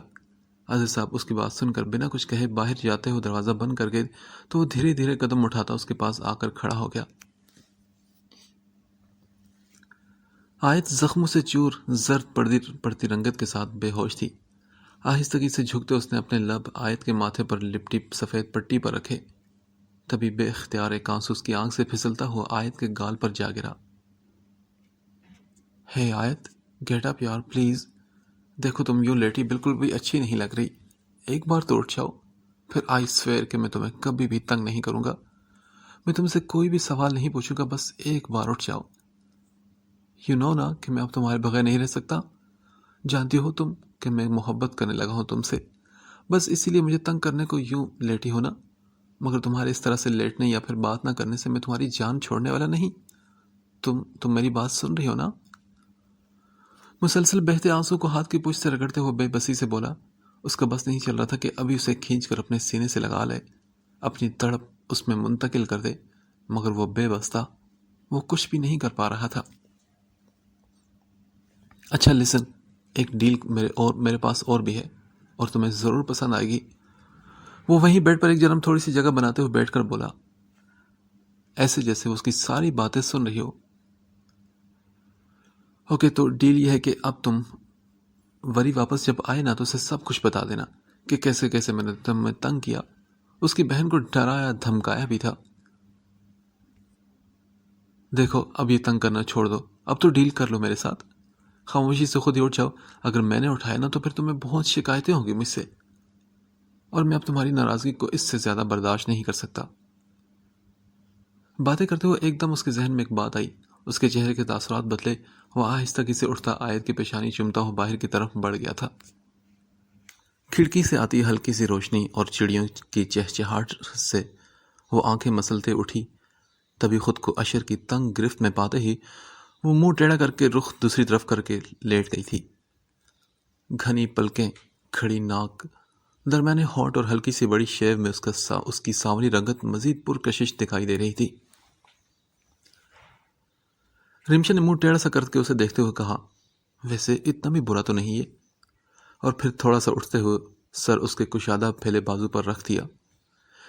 عزیز صاحب اس کی بات سن کر بنا کچھ کہے باہر جاتے ہوئے دروازہ بند کر گئے تو وہ دھیرے دھیرے قدم اٹھاتا اس کے پاس آ کر کھڑا ہو گیا. آیت زخموں سے چور زرد پڑتی رنگت کے ساتھ بے ہوش تھی. آہستگی سے جھکتے اس نے اپنے لب آیت کے ماتھے پر لپٹی سفید پٹی پر رکھے. تبھی بے اختیار ایک آنسو اس کی آنکھ سے پھسلتا ہوا آیت کے گال پر جا گرا. ہے آیت، گیٹ اپ یار پلیز. دیکھو تم یوں لیٹی بالکل بھی اچھی نہیں لگ رہی. ایک بار تو اٹھ جاؤ، پھر آئی سویئر کہ میں تمہیں کبھی بھی تنگ نہیں کروں گا. میں تم سے کوئی بھی سوال نہیں پوچھوں گا، بس ایک بار اٹھ جاؤ. یو نو نا کہ میں اب تمہارے بغیر نہیں رہ سکتا. جانتی ہو تم کہ میں محبت کرنے لگا ہوں تم سے، بس اسی لیے مجھے تنگ کرنے کو یوں لیٹی ہونا. مگر تمہارے اس طرح سے لیٹنے یا پھر بات نہ کرنے سے میں تمہاری جان چھوڑنے والا نہیں. تم میری بات سن رہی ہو نا؟ مسلسل بہتے آنسو کو ہاتھ کی پوچھ سے رگڑتے ہوئے بے بسی سے بولا. اس کا بس نہیں چل رہا تھا کہ ابھی اسے کھینچ کر اپنے سینے سے لگا لے، اپنی تڑپ اس میں منتقل کر دے، مگر وہ بے بس تھا. وہ کچھ بھی نہیں کر پا رہا تھا. اچھا لسن، ایک ڈیل میرے پاس اور بھی ہے اور تمہیں ضرور پسند آئے گی. وہ وہیں بیڈ پر ایک جنم تھوڑی سی جگہ بناتے ہوئے بیٹھ کر بولا، ایسے جیسے وہ اس کی ساری باتیں سن رہی ہو. اوکے، تو ڈیل یہ ہے کہ اب تم وری واپس جب آئے نا تو اسے سب کچھ بتا دینا کہ کیسے کیسے میں نے تمہیں تنگ کیا اس کی بہن کو ڈرایا دھمکایا بھی تھا۔ دیکھو اب یہ تنگ کرنا چھوڑ دو، اب تو ڈیل کر لو میرے ساتھ، خاموشی سے خود ہی اٹھ جاؤ، اگر میں نے اٹھایا نا تو پھر تمہیں بہت شکایتیں ہوں گی مجھ سے، اور میں اب تمہاری ناراضگی کو اس سے زیادہ برداشت نہیں کر سکتا۔ باتیں کرتے ہوئے ایک دم اس کے ذہن میں ایک بات آئی، اس کے چہرے کے تاثرات بدلے، وہ آہستگی سے اٹھتا آیت کی پیشانی چومتا ہوا باہر کی طرف بڑھ گیا تھا۔ کھڑکی سے آتی ہلکی سی روشنی اور چڑیوں کی چہچہاہٹ سے وہ آنکھیں مسلتے اٹھی، تبھی خود کو عشر کی تنگ گرفت میں پاتے ہی وہ منہ ٹیڑھا کر کے رخ دوسری طرف کر کے لیٹ گئی تھی۔ گھنی پلکیں، کھڑی ناک، درمیانے ہونٹ اور ہلکی سی بڑی شیو میں اس کی سانولی رنگت مزید پرکشش دکھائی دے رہی تھی۔ رمشا نے منہ ٹیڑھا سا کر کے اسے دیکھتے ہوئے کہا، ویسے اتنا بھی برا تو نہیں ہے، اور پھر تھوڑا سا اٹھتے ہوئے سر اس کے کشادہ پھیلے بازو پر رکھ دیا۔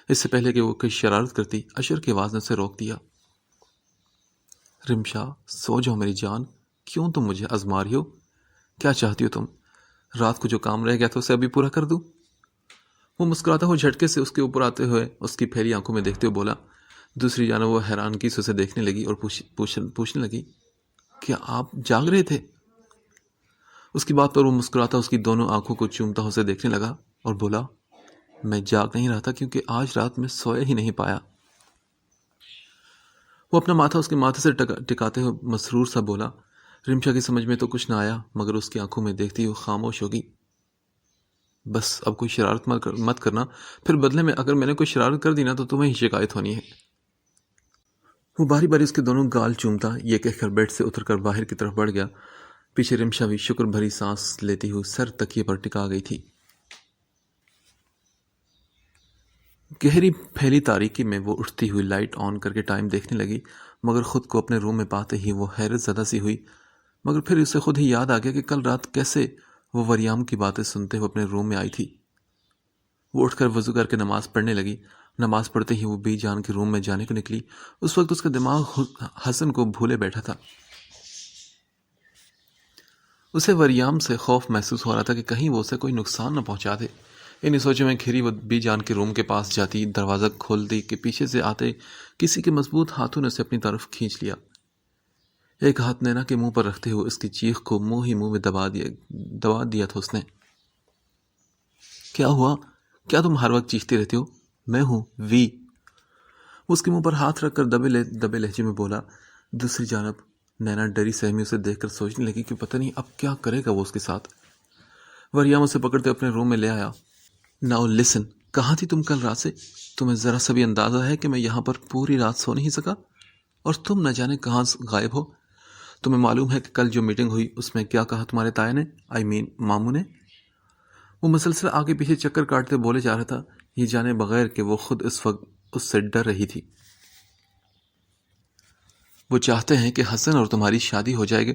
اس سے پہلے کہ وہ کوئی شرارت کرتی، عشر کی آواز نے اسے روک دیا۔ رمشا سو جاؤ میری جان، کیوں تم مجھے آزما رہی ہو؟ کیا چاہتی ہو تم؟ رات کو جو کام رہ گیا تھا اسے ابھی پورا کر دوں؟ وہ مسکراتا ہوا جھٹکے سے اس کے اوپر آتے ہوئے اس کی پھیلی آنکھوں میں دیکھتے ہوئے بولا۔ دوسری جانب وہ حیرانگی سے اسے دیکھنے لگی اور پوچھنے لگی، کیا آپ جاگ رہے تھے؟ اس کی بات پر وہ مسکراتا اس کی دونوں آنکھوں کو چومتا اسے دیکھنے لگا اور بولا، میں جاگ نہیں رہا تھا کیونکہ آج رات میں سویا ہی نہیں پایا۔ وہ اپنا ماتھا اس کے ماتھے سے ٹکاتے ہوئے مسرور سا بولا۔ رمشا کی سمجھ میں تو کچھ نہ آیا، مگر اس کی آنکھوں میں دیکھتی ہوئی خاموش ہوگی۔ بس اب کوئی شرارت مت کرنا، پھر بدلے میں اگر میں نے کوئی شرارت کر دی نا تو تمہیں ہی شکایت ہونی ہے۔ وہ باری باری اس کے دونوں گال چومتا یہ کہہ کر بیڈ سے اتر کر باہر کی طرف بڑھ گیا۔ پیچھے رمشا بھی شکر بھری سانس لیتی ہوئی سر تکیے پر ٹکا گئی تھی۔ گہری پھیلی تاریکی میں وہ اٹھتی ہوئی لائٹ آن کر کے ٹائم دیکھنے لگی، مگر خود کو اپنے روم میں پاتے ہی وہ حیرت زدہ سی ہوئی، مگر پھر اسے خود ہی یاد آ گیا کہ کل رات کیسے وہ وریام کی باتیں سنتے ہوئے اپنے روم میں آئی تھی۔ وہ اٹھ کر وضو کر کے نماز پڑھنے لگی۔ نماز پڑھتے ہی وہ بی جان کے روم میں جانے کو نکلی۔ اس وقت اس کا دماغ حسن کو بھولے بیٹھا تھا۔ اسے وریام سے خوف محسوس ہو رہا تھا کہ کہیں وہ اسے کوئی نقصان نہ پہنچا دے۔ انہی سوچوں میں گھری وہ بی جان کے روم کے پاس جاتی، دروازہ کھولتی کہ پیچھے سے آتے کسی کے مضبوط ہاتھوں نے اسے اپنی طرف کھینچ لیا۔ ایک ہاتھ نینا کے منہ پر رکھتے ہوئے اس کی چیخ کو منہ میں دبا دیا تھا اس نے۔ کیا ہوا؟ کیا تم ہر وقت چیختے رہتے ہو؟ میں ہوں وی۔ اس کے منہ پر ہاتھ رکھ کر دبے لہجے میں بولا۔ دوسری جانب نینا ڈری سہمی اسے دیکھ کر سوچنے لگی کہ پتہ نہیں اب کیا کرے گا وہ اس کے ساتھ۔ وریام اسے پکڑتے اپنے روم میں لے آیا۔ ناؤ لسن، کہاں تھی تم کل رات سے؟ تمہیں ذرا سا بھی اندازہ ہے کہ میں یہاں پر پوری رات سو نہیں سکا؟ اور تم نہ جانے کہاں غائب ہو؟ تمہیں معلوم ہے کہ کل جو میٹنگ ہوئی اس میں کیا کہا تمہارے تایا نے، ماموں نے؟ وہ مسلسل آگے پیچھے چکر کاٹتے بولے جا رہا تھا، یہ جانے بغیر کہ وہ خود اس وقت اس سے ڈر رہی تھی۔ وہ چاہتے ہیں کہ حسن اور تمہاری شادی ہو جائے گی،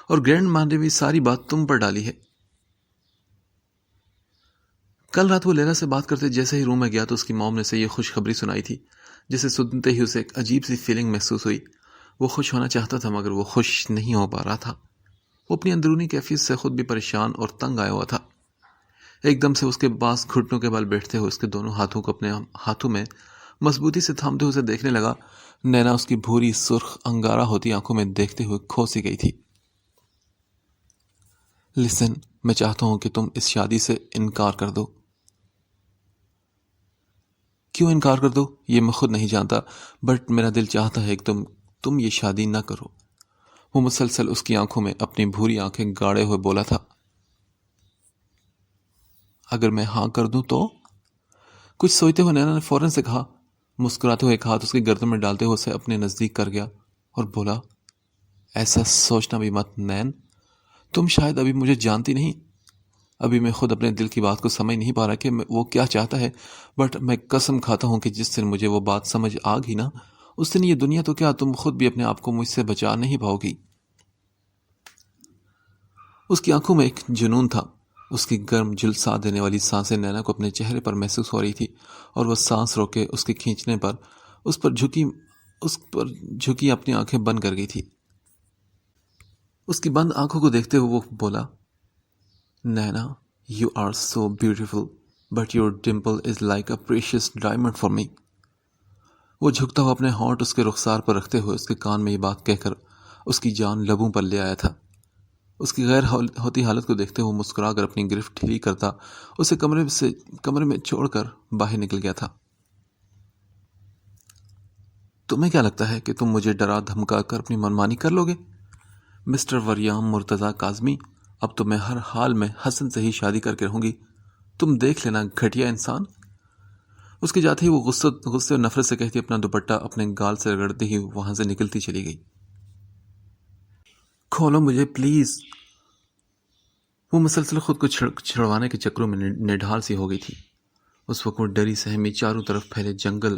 اور گرینڈ ماں نے بھی ساری بات تم پر ڈالی ہے۔ کل رات وہ لیلا سے بات کرتے جیسے ہی روم میں گیا تو اس کی موم نے اسے یہ خوشخبری سنائی تھی، جسے سنتے ہی اسے ایک عجیب سی فیلنگ محسوس ہوئی۔ وہ خوش ہونا چاہتا تھا مگر وہ خوش نہیں ہو پا رہا تھا۔ وہ اپنی اندرونی کیفیت سے خود بھی پریشان اور تنگ آیا ہوا تھا۔ ایک دم سے اس کے پاس گھٹنوں کے بل بیٹھتے ہوئے اس کے دونوں ہاتھوں کو اپنے ہاتھوں میں مضبوطی سے تھامتے ہوئے اسے دیکھنے لگا۔ نینا اس کی بھوری سرخ انگارہ ہوتی آنکھوں میں دیکھتے ہوئے کھو سی گئی تھی۔ لسن، میں چاہتا ہوں کہ تم اس شادی سے انکار کر دو۔ کیوں انکار کر دو یہ میں خود نہیں جانتا، بٹ میرا دل چاہتا ہے کہ تم یہ شادی نہ کرو۔ وہ مسلسل اس کی آنکھوں میں اپنی بھوری آنکھیں گاڑے ہوئے بولا تھا۔ اگر میں ہاں کر دوں تو؟ کچھ سوچتے ہوئے نینا نے فوراً سے کہا، مسکراتے ہوئے ایک ہاتھ اس کی گردن میں ڈالتے ہوئے اسے اپنے نزدیک کر گیا اور بولا، ایسا سوچنا بھی مت نین، تم شاید ابھی مجھے جانتی نہیں۔ ابھی میں خود اپنے دل کی بات کو سمجھ نہیں پا رہا کہ وہ کیا چاہتا ہے، بٹ میں قسم کھاتا ہوں کہ جس دن مجھے وہ بات سمجھ آ گئی نا، اس دن یہ دنیا تو کیا تم خود بھی اپنے آپ کو مجھ سے بچا نہیں پاؤ گی۔ اس کی آنکھوں میں ایک جنون تھا۔ اس کی گرم جھلسا دینے والی سانسیں نینا کو اپنے چہرے پر محسوس ہو رہی تھی، اور وہ سانس روکے اس کے کھینچنے پر اس پر جھکی اپنی آنکھیں بند کر گئی تھی۔ اس کی بند آنکھوں کو دیکھتے ہوئے وہ بولا، Naina you are so beautiful, but your dimple is like a precious diamond for me. وہ جھکتا ہوا اپنے ہونٹ اس کے رخسار پر رکھتے ہوئے اس کے کان میں یہ بات کہہ کر اس کی جان لبوں پر لے آیا تھا. اس کی غیر ہوتی حالت کو دیکھتے ہوئے مسکرا کر اپنی گرفت ڈھیلی کرتا اسے کمرے میں چھوڑ کر باہر نکل گیا تھا. تمہیں کیا لگتا ہے کہ تم مجھے ڈرا دھمکا کر اپنی منمانی کر لو گے؟ مسٹر وریام مرتضی کاظمی، اب تو میں ہر حال میں حسن سے ہی شادی کر کے رہوں گی. تم دیکھ لینا گھٹیا انسان. اس کے جاتے ہی وہ غصے اور نفرت سے کہتی اپنا دوپٹہ اپنے گال سے رگڑتے ہی وہاں سے نکلتی چلی گئی. کھولو مجھے پلیز. وہ مسلسل خود کو چھڑوانے کے چکروں میں نڈھال سی ہو گئی تھی. اس وقت وہ ڈری سہمی چاروں طرف پھیلے جنگل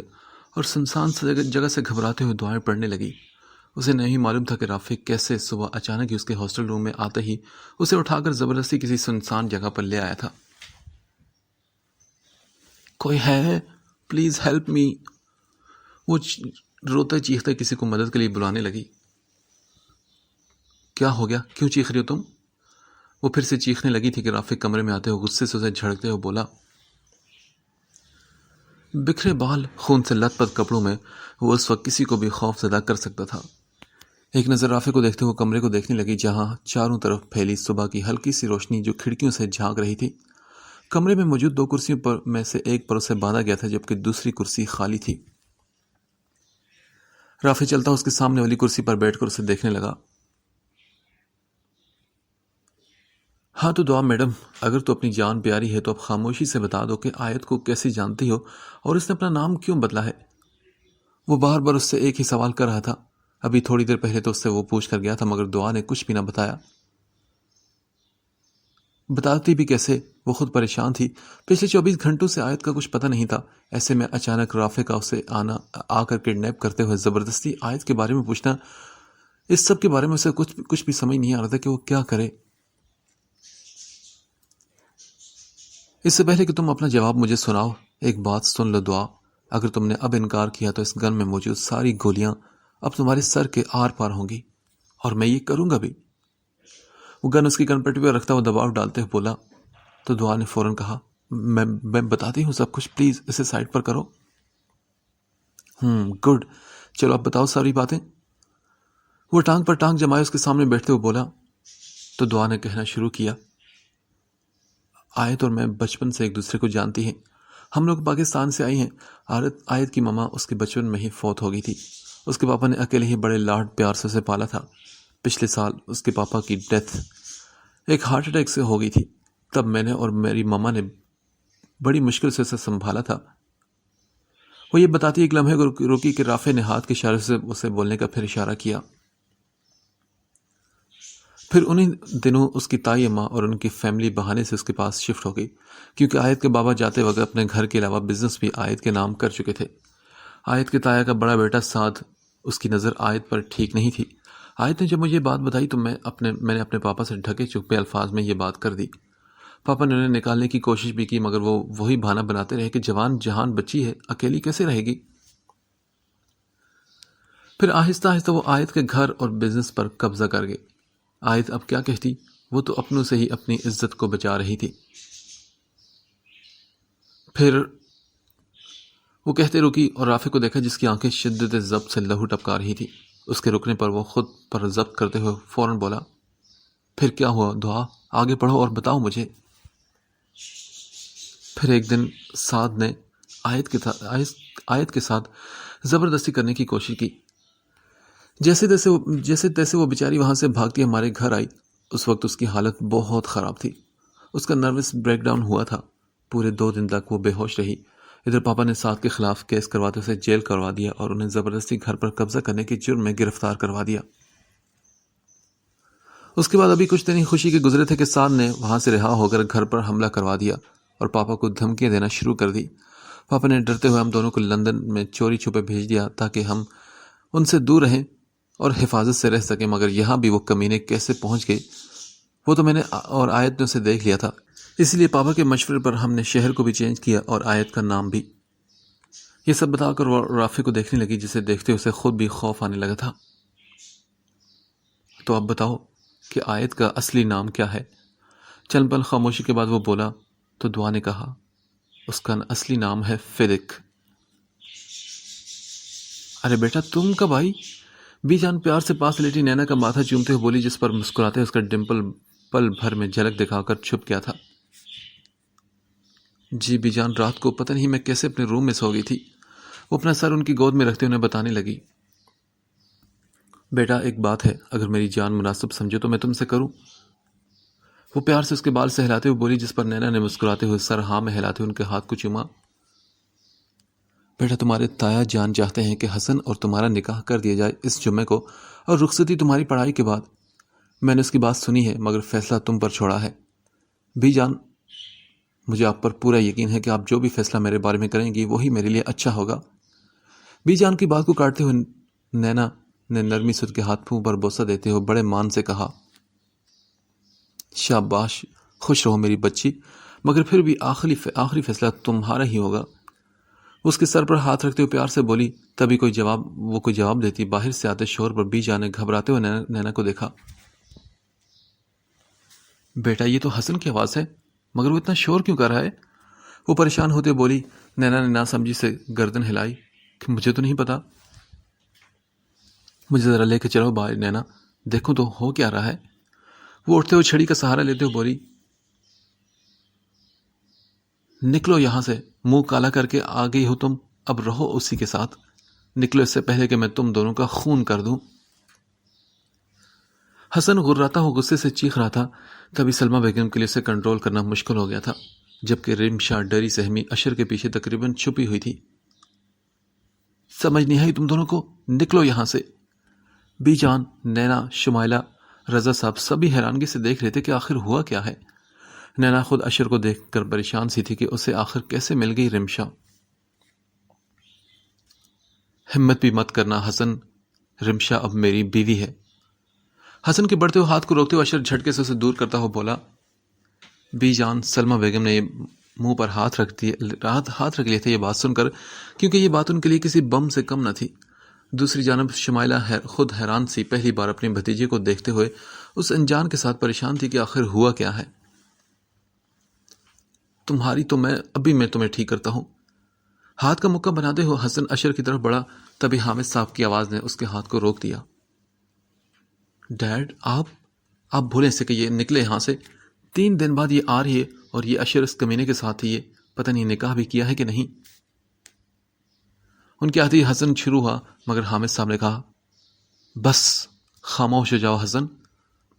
اور سنسان جگہ سے گھبراتے ہوئے دعائیں پڑھنے لگی. اسے نہیں معلوم تھا کہ رافق کیسے صبح اچانک ہی اس کے ہاسٹل روم میں آتے ہی اسے اٹھا کر زبردستی کسی سنسان جگہ پر لے آیا تھا. کوئی ہے؟ Please help me. وہ روتے چیختے کسی کو مدد کے لیے بلانے لگی. کیا ہو گیا؟ کیوں چیخ رہی ہو تم؟ وہ پھر سے چیخنے لگی تھی کہ رافق کمرے میں آتے ہوئے غصے سے اسے جھڑکتے ہوئے بولا. بکھرے بال خون سے لت پت کپڑوں میں وہ اس وقت کسی کو بھی خوف زدہ کر سکتا تھا. ایک نظر رافق کو دیکھتے ہوئے کمرے کو دیکھنے لگی جہاں چاروں طرف پھیلی صبح کی ہلکی سی روشنی جو کھڑکیوں سے جھانک رہی تھی. کمرے میں موجود 2 کرسیوں پر میں سے ایک پر اسے باندھا گیا تھا جبکہ دوسری کرسی خالی تھی. رافق چلتا اس کے سامنے والی کرسی پر بیٹھ کر اسے دیکھنے لگا. ہاں تو دعا میڈم، اگر تو اپنی جان پیاری ہے تو اب خاموشی سے بتا دو کہ آیت کو کیسی جانتی ہو اور اس نے اپنا نام کیوں بدلا ہے. وہ بار بار اس سے ایک ہی سوال کر رہا تھا. ابھی تھوڑی دیر پہلے تو اس سے وہ پوچھ کر گیا تھا مگر دعا نے کچھ بھی نہ بتایا. بتاتی بھی کیسے؟ وہ خود پریشان تھی. پچھلے 24 گھنٹوں سے آیت کا کچھ پتہ نہیں تھا. ایسے میں اچانک رافق کا اسے آ کر کڈنیپ کرتے ہوئے زبردستی آیت کے بارے میں پوچھنا، اس سب کے بارے میں اسے کچھ بھی سمجھ نہیں آ رہا تھا کہ وہ کیا کرے. اس سے پہلے کہ تم اپنا جواب مجھے سناؤ، ایک بات سن لو دعا. اگر تم نے اب انکار کیا تو اس گن میں موجود ساری گولیاں اب تمہارے سر کے آر پار ہوں گی، اور میں یہ کروں گا بھی. وہ گن اس کی گن پٹی پر رکھتا ہوا دباؤ ڈالتے ہوئے بولا. تو دعا نے فوراً کہا، میں بتاتی ہوں سب کچھ، پلیز اسے سائڈ پر کرو. گڈ، چلو اب بتاؤ ساری باتیں. وہ ٹانگ پر ٹانگ جمائے اس کے سامنے بیٹھتے ہوئے بولا. تو دعا نے کہنا شروع کیا. آیت اور میں بچپن سے ایک دوسرے کو جانتی ہیں. ہم لوگ پاکستان سے آئی ہیں. آیت کی ماما اس کے بچپن میں ہی فوت ہو گئی تھی. اس کے پاپا نے اکیلے ہی بڑے لاڈ پیار سے اسے پالا تھا. پچھلے سال اس کے پاپا کی ڈیتھ ایک ہارٹ اٹیک سے ہو گئی تھی. تب میں نے اور میری ماما نے بڑی مشکل سے اسے سنبھالا تھا. وہ یہ بتاتی ایک لمحے کو روکی کہ رافع نے ہاتھ کے اشارے سے اسے بولنے کا پھر اشارہ کیا. پھر انہیں دنوں اس کی تائی اماں اور ان کی فیملی بہانے سے اس کے پاس شفٹ ہو گئی کیونکہ آیت کے بابا جاتے وقت اپنے گھر کے علاوہ بزنس بھی آیت کے نام کر چکے تھے. آیت کے تایا کا بڑا بیٹا سعد، اس کی نظر آیت پر ٹھیک نہیں تھی. آیت نے جب مجھے یہ بات بتائی تو میں نے اپنے پاپا سے ڈھکے چپے الفاظ میں یہ بات کر دی. پاپا نے انہیں نکالنے کی کوشش بھی کی مگر وہ وہی بہانہ بناتے رہے کہ جوان جہان بچی ہے، اکیلی کیسے رہے گی. پھر آہستہ آہستہ وہ آیت کے گھر اور بزنس پر قبضہ کر گئے. آیت اب کیا کہتی، وہ تو اپنوں سے ہی اپنی عزت کو بچا رہی تھی. پھر وہ کہتے رکی اور رافع کو دیکھا جس کی آنکھیں شدت ضبط سے لہو ٹپکا رہی تھی. اس کے رکنے پر وہ خود پر ضبط کرتے ہوئے فوراً بولا. پھر کیا ہوا دعا؟ آگے پڑھو اور بتاؤ مجھے. پھر ایک دن سعد نے آیت کے ساتھ زبردستی کرنے کی کوشش کی. جیسے تیسے وہ بیچاری وہاں سے بھاگتی ہمارے گھر آئی. اس وقت اس کی حالت بہت خراب تھی. اس کا نروس بریک ڈاؤن ہوا تھا. پورے 2 دن تک وہ بے ہوش رہی. ادھر پاپا نے سعد کے خلاف کیس کرواتے اسے جیل کروا دیا اور انہیں زبردستی گھر پر قبضہ کرنے کے جرم میں گرفتار کروا دیا. اس کے بعد ابھی کچھ دن ہی خوشی کے گزرے تھے کہ سعد نے وہاں سے رہا ہو کر گھر پر حملہ کروا دیا اور پاپا کو دھمکیاں دینا شروع کر دی. پاپا نے ڈرتے ہوئے ہم دونوں کو لندن میں چوری چھپے بھیج دیا تاکہ ہم ان سے دور رہیں اور حفاظت سے رہ سکیں. مگر یہاں بھی وہ کمینے کیسے پہنچ گئے وہ تو میں نے اور آیت نے اسے دیکھ لیا تھا. اس لیے پاپا کے مشورے پر ہم نے شہر کو بھی چینج کیا اور آیت کا نام بھی. یہ سب بتا کر وہ رافع کو دیکھنے لگی جسے دیکھتے اسے خود بھی خوف آنے لگا تھا. تو اب بتاؤ کہ آیت کا اصلی نام کیا ہے؟ چند پل خاموشی کے بعد وہ بولا. تو دعا نے کہا، اس کا اصلی نام ہے فیدک۔ ارے بیٹا تم کب آئی؟ بی جان پیار سے پاس لیٹی نینا کا ماتھا چومتے ہوئے بولی، جس پر مسکراتے اس کا ڈمپل پل بھر میں جھلک دکھا کر چھپ گیا تھا۔ جی بی جان، رات کو پتہ نہیں میں کیسے اپنے روم میں سو گئی تھی، وہ اپنا سر ان کی گود میں رکھتے انہیں بتانے لگی۔ بیٹا ایک بات ہے، اگر میری جان مناسب سمجھے تو میں تم سے کروں۔ وہ پیار سے اس کے بال سہلاتے ہوئے بولی، جس پر نینا نے مسکراتے ہوئے سر ہاں میں ہلاتے ہوئے ان کے ہاتھ کو چوما۔ بیٹا تمہارے تایا جان چاہتے ہیں کہ حسن اور تمہارا نکاح کر دیا جائے اس جمعے کو، اور رخصتی تمہاری پڑھائی کے بعد۔ میں نے اس کی بات سنی ہے، مگر فیصلہ تم پر چھوڑا ہے۔ بی جان، مجھے آپ پر پورا یقین ہے کہ آپ جو بھی فیصلہ میرے بارے میں کریں گی وہی میرے لیے اچھا ہوگا۔ بی جان کی بات کو کاٹتے ہوئے نینا نے نرمی سے اس کے ہاتھ پر بوسہ دیتے ہوئے بڑے مان سے کہا، شاباش، خوش رہو میری بچی، مگر پھر بھی آخری فیصلہ تمہارا ہی ہوگا۔ اس کے سر پر ہاتھ رکھتے ہوئے پیار سے بولی، تبھی کوئی جواب دیتی باہر سے آتے شور پر بی جان نے گھبراتے ہوئے نینا کو دیکھا۔ بیٹا یہ تو حسن کی آواز ہے، مگر وہ اتنا شور کیوں کر رہا ہے؟ وہ پریشان ہوتے بولی۔ نینا نے ناسمجھی سے گردن ہلائی کہ مجھے تو نہیں پتا۔ مجھے ذرا لے کے چلو باہر نینا، دیکھوں تو ہو کیا رہا ہے۔ وہ اٹھتے ہوئے چھڑی کا سہارا لیتے ہوئے بولی، نکلو یہاں سے، منہ کالا کر کے آ گئی ہو تم، اب رہو اسی کے ساتھ، نکلو اس سے پہلے کہ میں تم دونوں کا خون کر دوں۔ حسن غراتا ہو غصے سے چیخ رہا تھا، تبھی سلمہ بیگم کے لیے اسے کنٹرول کرنا مشکل ہو گیا تھا، جبکہ رمشا ڈری سہمی اشر کے پیچھے تقریباً چھپی ہوئی تھی۔ سمجھ نہیں آئی تم دونوں کو، نکلو یہاں سے۔ بی جان، نینا، شمائلہ، رضا صاحب سبھی حیرانگی سے دیکھ رہے تھے کہ آخر ہوا کیا ہے۔ نینا خود اشر کو دیکھ کر پریشان سی تھی کہ اسے آخر کیسے مل گئی رمشا۔ ہمت بھی مت کرنا حسن، رمشا اب میری بیوی ہے۔ حسن کے بڑھتے ہوئے ہاتھ کو روکتے ہوئے اشر جھٹکے سے اسے دور کرتا ہوا بولا۔ بی جان، سلمہ بیگم نے منہ پر ہاتھ رکھ لیا تھا یہ بات سن کر، کیونکہ یہ بات ان کے لیے کسی بم سے کم نہ تھی۔ دوسری جانب شمائلہ خود حیران سی، پہلی بار اپنے بھتیجے کو دیکھتے ہوئے اس انجان کے ساتھ پریشان تھی کہ آخر ہوا کیا ہے۔ تمہاری تو میں تمہیں ٹھیک کرتا ہوں۔ ہاتھ کا مکہ بناتے ہوئے حسن اشر کی طرف بڑھا، تبھی حامد صاحب کی آواز نے اس کے ہاتھ کو روک دیا۔ ڈیڈ، آپ بھولیں سے کہ یہ نکلے یہاں سے، 3 دن بعد یہ آ رہی ہے، اور یہ اشر اس کمینے کے ساتھ ہی ہے، پتہ نہیں نکاح بھی کیا ہے کہ نہیں۔ ان کے آتے ہی حسن شروع ہوا، مگر حامد صاحب نے کہا، بس خاموش ہو جاؤ حسن،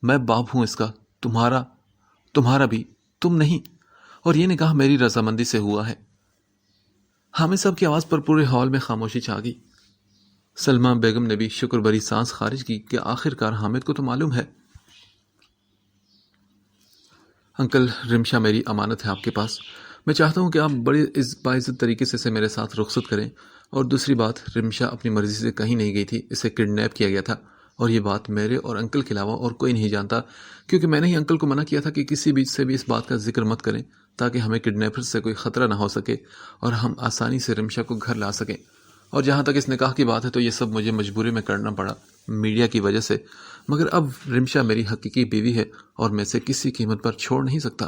میں باپ ہوں اس کا، تمہارا بھی، تم نہیں، اور یہ نکاح میری رضامندی سے ہوا ہے۔ حامد صاحب کی آواز پر پورے ہال میں خاموشی چھا گئی۔ سلمہ بیگم نے بھی شکر بری سانس خارج کی کہ آخر کار حامد کو تو معلوم ہے۔ انکل، رمشا میری امانت ہے آپ کے پاس، میں چاہتا ہوں کہ آپ بڑے باعزت طریقے سے اسے میرے ساتھ رخصت کریں۔ اور دوسری بات، رمشا اپنی مرضی سے کہیں نہیں گئی تھی، اسے کڈنیپ کیا گیا تھا، اور یہ بات میرے اور انکل کے علاوہ اور کوئی نہیں جانتا، کیونکہ میں نے ہی انکل کو منع کیا تھا کہ کسی بھی سے بھی اس بات کا ذکر مت کریں، تاکہ ہمیں کڈنیپر سے کوئی خطرہ نہ ہو سکے اور ہم آسانی سے رمشا کو گھر لا سکیں۔ اور جہاں تک اس نکاح کی بات ہے تو یہ سب مجھے مجبوری میں کرنا پڑا، میڈیا کی وجہ سے، مگر اب رمشا میری حقیقی بیوی ہے اور میں اسے کسی قیمت پر چھوڑ نہیں سکتا۔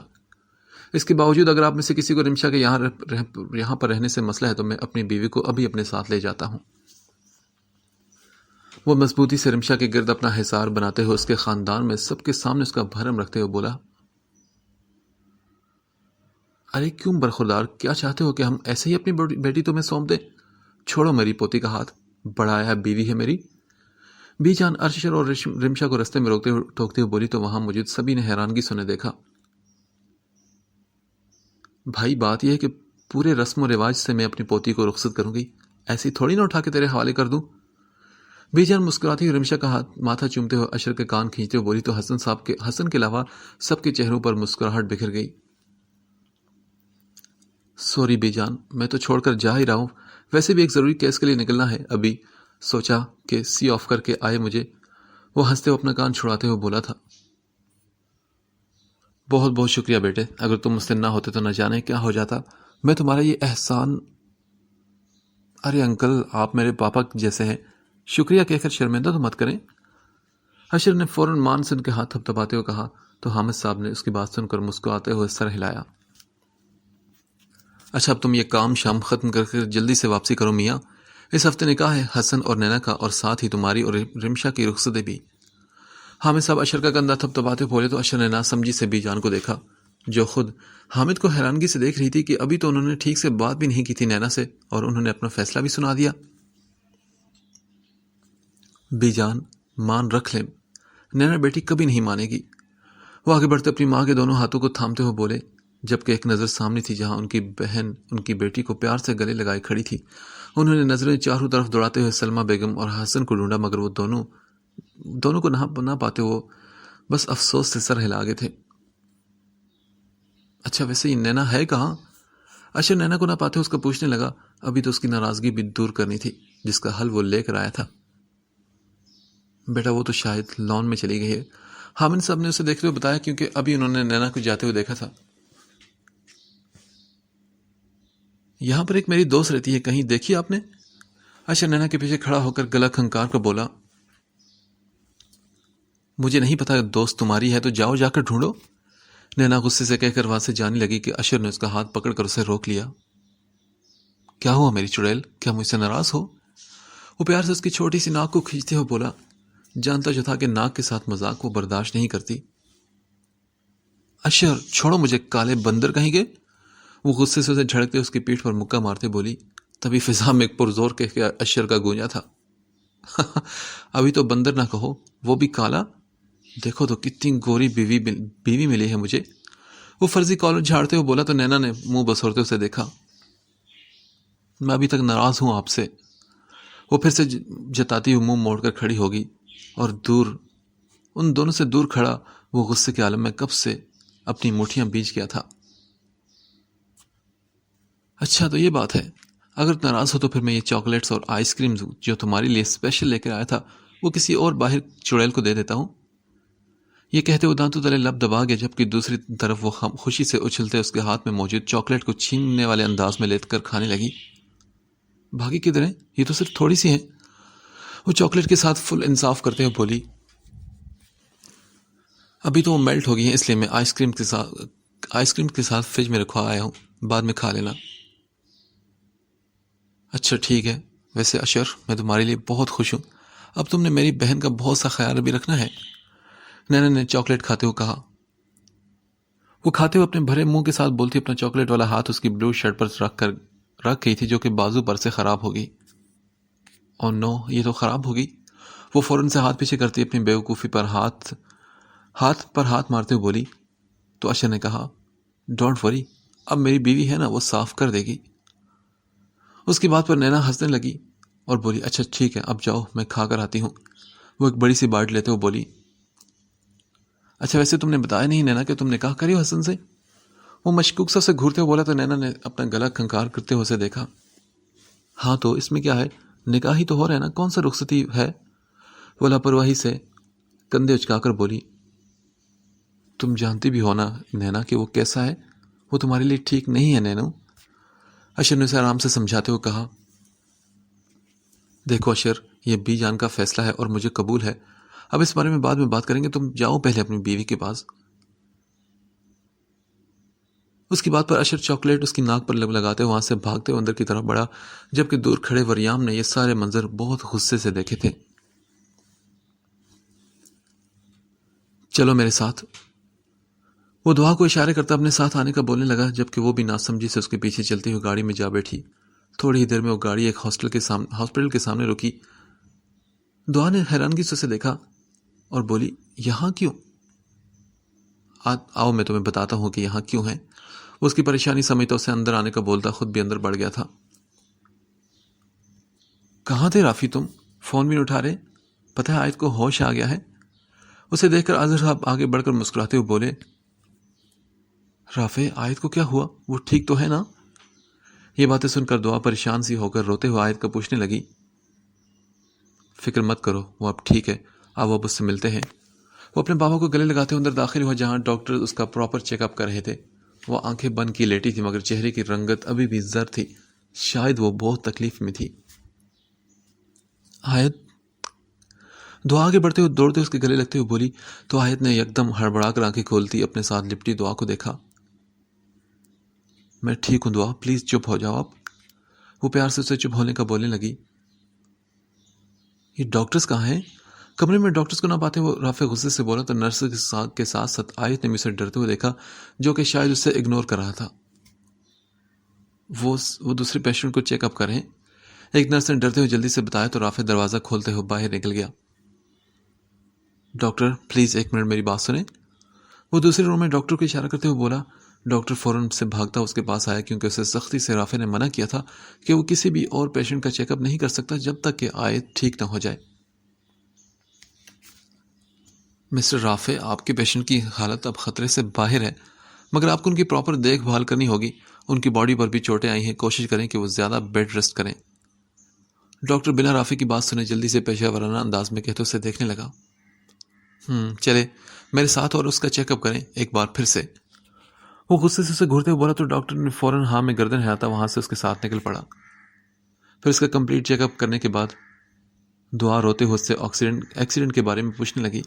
اس کے باوجود اگر آپ میں سے کسی کو رمشا کے یہاں پر رہنے سے مسئلہ ہے تو میں اپنی بیوی کو ابھی اپنے ساتھ لے جاتا ہوں۔ وہ مضبوطی سے رمشا کے گرد اپنا حصار بناتے ہوئے اس کے خاندان میں سب کے سامنے اس کا بھرم رکھتے ہوئے بولا، ارے کیوں برخوردار، کیا چاہتے ہو کہ ہم ایسے ہی اپنی بیٹی تمہیں سونپ دیں؟ چھوڑو میری پوتی کا ہاتھ، بڑایا بیوی ہے میری۔ بی جان ارشر اور رمشا کو رستے میں ٹوکتے ہوئے بولی تو وہاں موجود سبھی نے حیرانگی سنے دیکھا۔ بھائی بات یہ ہے کہ پورے رسم و رواج سے میں اپنی پوتی کو رخصت کروں گی، ایسی تھوڑی نہ اٹھا کے تیرے حوالے کر دوں۔ بی جان مسکراتی ہوئی رمشا کا ماتھا چومتے ہوئے اشر کے کان کھینچتے ہوئے بولی تو حسن کے علاوہ سب کے چہروں پر مسکراہٹ بکھر گئی۔ سوری بی جان، میں تو چھوڑ کر جا ہی رہا ہوں، ویسے بھی ایک ضروری کیس کے لیے نکلنا ہے، ابھی سوچا کہ سی آف کر کے آئے مجھے۔ وہ ہنستے ہوئے اپنا کان چھڑاتے ہوئے بولا تھا۔ بہت بہت شکریہ بیٹے، اگر تم مجھ سے نہ ہوتے تو نہ جانے کیا ہو جاتا، میں تمہارا یہ احسان۔ ارے انکل، آپ میرے پاپا جیسے ہیں، شکریہ کہہ کر شرمندہ تو مت کریں۔ اشر نے فوراً مان سے ان کے ہاتھ تھپتھپاتے ہوئے کہا تو حامد صاحب نے اس کی بات سن کر مسکراتے ہوئے سر ہلایا۔ اچھا اب تم یہ کام شام ختم کر کے جلدی سے واپسی کرو میاں، اس ہفتے نکاح ہے حسن اور نینا کا، اور ساتھ ہی تمہاری اور رمشا کی رخصتی بھی۔ حامد صاحب اشر کا کندھا تھپتھپاتے بولے تو اشر نے ناسمجھی سے بی جان کو دیکھا، جو خود حامد کو حیرانگی سے دیکھ رہی تھی کہ ابھی تو انہوں نے ٹھیک سے بات بھی نہیں کی تھی نینا سے، اور انہوں نے اپنا فیصلہ بھی سنا دیا۔ بی جان مان رکھ لیں، نینا بیٹی کبھی نہیں مانے گی۔ وہ آگے بڑھتے اپنی ماں کے دونوں ہاتھوں کو تھامتے ہوئے بولے، جبکہ ایک نظر سامنے تھی جہاں ان کی بہن ان کی بیٹی کو پیار سے گلے لگائے کھڑی تھی۔ انہوں نے نظریں چاروں طرف دوڑاتے ہوئے سلمہ بیگم اور حسن کو ڈھونڈا، مگر وہ دونوں کو نہ پاتے وہ بس افسوس سے سر ہلا گئے تھے۔ اچھا ویسے یہ نینا ہے کہاں؟ اشر نینا کو نہ پاتے اس کو پوچھنے لگا۔ ابھی تو اس کی ناراضگی بھی دور کرنی تھی جس کا حل وہ لے کر آیا تھا۔ بیٹا وہ تو شاید لان میں چلی گئی ہے، حامد صاحب نے اسے دیکھتے ہوئے بتایا، کیونکہ ابھی انہوں نے نینا کو جاتے ہوئے دیکھا تھا۔ یہاں پر ایک میری دوست رہتی ہے، کہیں دیکھی آپ نے؟ اشر نینا کے پیچھے کھڑا ہو کر گلا کھنکار کر بولا، مجھے نہیں پتا دوست تمہاری ہے تو جاؤ جا کر ڈھونڈو۔ نینا غصے سے کہہ کر وہاں سے جانے لگی کہ اشر نے اس کا ہاتھ پکڑ کر اسے روک لیا۔ کیا ہوا میری چڑیل، کیا مجھ سے ناراض ہو؟ وہ پیار سے اس کی چھوٹی سی ناک کو کھینچتے ہوئے بولا، جانتا جو تھا کہ ناک کے ساتھ مذاق وہ برداشت نہیں کرتی۔ اشر چھوڑو مجھے کالے بندر کہیں گے۔ وہ غصے سے اسے جھڑکتے اس کی پیٹھ پر مکہ مارتے بولی۔ تبھی فضا میں ایک پرزور کہہ کے اشر کا گونجا تھا، ابھی تو بندر نہ کہو، وہ بھی کالا، دیکھو تو کتنی گوری بیوی ملی ہے مجھے۔ وہ فرضی کالر جھاڑتے ہوئے بولا تو نینا نے منہ بسورتے اسے دیکھا۔ میں ابھی تک ناراض ہوں آپ سے۔ وہ پھر سے جتاتی ہوئی منہ موڑ کر کھڑی ہوگی، اور ان دونوں سے دور کھڑا وہ غصے کے عالم میں کب سے اپنی مٹھیاں بیچ گیا تھا۔ اچھا تو یہ بات ہے، اگر ناراض ہو تو پھر میں یہ چاکلیٹس اور آئس کریم جو تمہارے لیے اسپیشل لے کر آیا تھا وہ کسی اور باہر چڑیل کو دے دیتا ہوں۔ یہ کہتے وہ دانتوں تلے لب دبا گیا، جبکہ دوسری طرف وہ خوشی سے اچھلتے اس کے ہاتھ میں موجود چاکلیٹ کو چھیننے والے انداز میں لے کر کھانے لگی۔ بھاگی کدھر ہیں؟ یہ تو صرف تھوڑی سی ہیں۔ وہ چاکلیٹ کے ساتھ فل انصاف کرتے ہوئے بولی، ابھی تو وہ میلٹ ہو گئی ہیں، اس لیے میں آئس کریم کے ساتھ فریج میں رکھوا آیا ہوں، بعد میں کھا لینا۔ اچھا ٹھیک ہے، ویسے اشر میں تمہارے لیے بہت خوش ہوں، اب تم نے میری بہن کا بہت سا خیال بھی رکھنا ہے، نینا نے چاکلیٹ کھاتے ہوئے کہا۔ وہ کھاتے ہوئے اپنے بھرے منہ کے ساتھ بولتی اپنا چاکلیٹ والا ہاتھ اس کی بلو شرٹ پر رکھ گئی تھی، جو کہ بازو پر سے خراب ہو گئی۔ اور نو، یہ تو خراب ہوگی۔ وہ فوراً سے ہاتھ پیچھے کرتی اپنی بیوقوفی پر ہاتھ مارتے ہوئے بولی تو اشر نے کہا، ڈونٹ وری، اب میری بیوی ہے نا، وہ صاف کر دے گی۔ اس کی بات پر نینا ہنسنے لگی اور بولی، اچھا ٹھیک ہے، اب جاؤ، میں کھا کر آتی ہوں۔ وہ ایک بڑی سی بائٹ لیتے ہوئے بولی، اچھا ویسے تم نے بتایا نہیں نینا کہ تم نکاح کری ہو حسن سے؟ وہ مشکوک سا سے گھورتے ہوئے بولا تو نینا نے اپنا گلا کھنکار کرتے ہوئے اسے دیکھا۔ ہاں تو اس میں کیا ہے، نکاح ہی تو ہو رہا ہے نا، کون سا رخصتی ہے؟ وہ لاپرواہی سے کندھے اچکا کر بولی، تم جانتی بھی ہو نا نینا کہ وہ کیسا ہے، وہ تمہارے لیے ٹھیک نہیں ہے نینو۔ اشر نے اسے آرام سے سمجھاتے ہوئے کہا، دیکھو اشر، یہ بی جان کا فیصلہ ہے اور مجھے قبول ہے، اب اس بارے میں بعد میں بات کریں گے، تم جاؤ پہلے اپنی بیوی کے پاس۔ اس کی بات پر اشر چاکلیٹ اس کی ناک پر لگاتے وہاں سے بھاگتے اندر کی طرف بڑھا، جبکہ دور کھڑے وریام نے یہ سارے منظر بہت غصے سے دیکھے تھے۔ چلو میرے ساتھ، وہ دعا کو اشارے کرتا اپنے ساتھ آنے کا بولنے لگا، جبکہ وہ بھی ناسمجھی سے اس کے پیچھے چلتی ہوئی گاڑی میں جا بیٹھی۔ تھوڑی ہی دیر میں وہ گاڑی ایک ہاسپٹل کے سامنے رکی۔ دعا نے حیرانگی سے اسے دیکھا اور بولی، یہاں کیوں؟ آؤ میں تمہیں بتاتا ہوں کہ یہاں کیوں ہے۔ وہ اس کی پریشانی سمجھتا اسے اندر آنے کا بولتا خود بھی اندر بڑھ گیا تھا۔ کہاں تھے رافی تم؟ فون بھی نہیں اٹھا رہے؟ پتہ ہے آیت کو ہوش آ گیا ہے۔ اسے دیکھ کر اظہر صاحب آگے بڑھ کر مسکراتے ہوئے بولے، رافع، آیت کو کیا ہوا؟ وہ ٹھیک تو ہے نا؟ یہ باتیں سن کر دعا پریشان سی ہو کر روتے ہوئے آیت کا پوچھنے لگی، فکر مت کرو، وہ اب ٹھیک ہے، اب اس سے ملتے ہیں۔ وہ اپنے بابا کو گلے لگاتے اندر داخل ہوا جہاں ڈاکٹر اس کا پراپر چیک اپ کر رہے تھے۔ وہ آنکھیں بند کی لیٹی تھی، مگر چہرے کی رنگت ابھی بھی زرد تھی، شاید وہ بہت تکلیف میں تھی۔ آیت، دعا آگے بڑھتے ہوئے دوڑتے اس کے گلے لگتے ہوئے بولی تو آیت نے یکدم ہڑبڑا کر آنکھیں کھولتی اپنے ساتھ لپٹی دعا کو دیکھا۔ میں ٹھیک ہوں دعا، پلیز چپ ہو جاؤ آپ۔ وہ پیار سے اسے چپ ہونے کا بولنے لگی۔ یہ ڈاکٹرز کہاں ہیں؟ کمرے میں ڈاکٹرز کو نہ پاتے وہ رافع غصے سے بولا تو نرس کے ساتھ ساتھ آیت نے بھی اسے ڈرتے ہوئے دیکھا، جو کہ شاید اسے اگنور کر رہا تھا۔ وہ دوسرے پیشنٹ کو چیک اپ کر رہے ہیں، ایک نرس نے ڈرتے ہوئے جلدی سے بتایا تو رافع دروازہ کھولتے ہوئے باہر نکل گیا۔ ڈاکٹر پلیز ایک منٹ میری بات سنیں، وہ دوسرے روم میں ڈاکٹر کو اشارہ کرتے ہوئے بولا۔ ڈاکٹر فوراً سے بھاگتا اس کے پاس آیا، کیونکہ اسے سختی سے رافع نے منع کیا تھا کہ وہ کسی بھی اور پیشنٹ کا چیک اپ نہیں کر سکتا جب تک کہ آیت ٹھیک نہ ہو جائے۔ مسٹر رافع، آپ کے پیشنٹ کی حالت اب خطرے سے باہر ہے، مگر آپ کو ان کی پراپر دیکھ بھال کرنی ہوگی، ان کی باڈی پر بھی چوٹیں آئی ہیں، کوشش کریں کہ وہ زیادہ بیڈ ریسٹ کریں۔ ڈاکٹر بنا رافع کی بات سنے جلدی سے پیشہ ورانہ انداز میں کہتے اسے دیکھنے لگا۔ چلے میرے ساتھ اور اس کا چیک اپ کریں ایک بار پھر سے۔ وہ غصے سے اسے گھورتے ہوئے بولا تو ڈاکٹر نے فوراً ہاں میں گردن ہلاتا وہاں سے اس کے ساتھ نکل پڑا۔ پھر اس کا کمپلیٹ چیک اپ کرنے کے بعد دعا روتے ہوئے اس سے ایکسیڈنٹ کے بارے میں پوچھنے لگی۔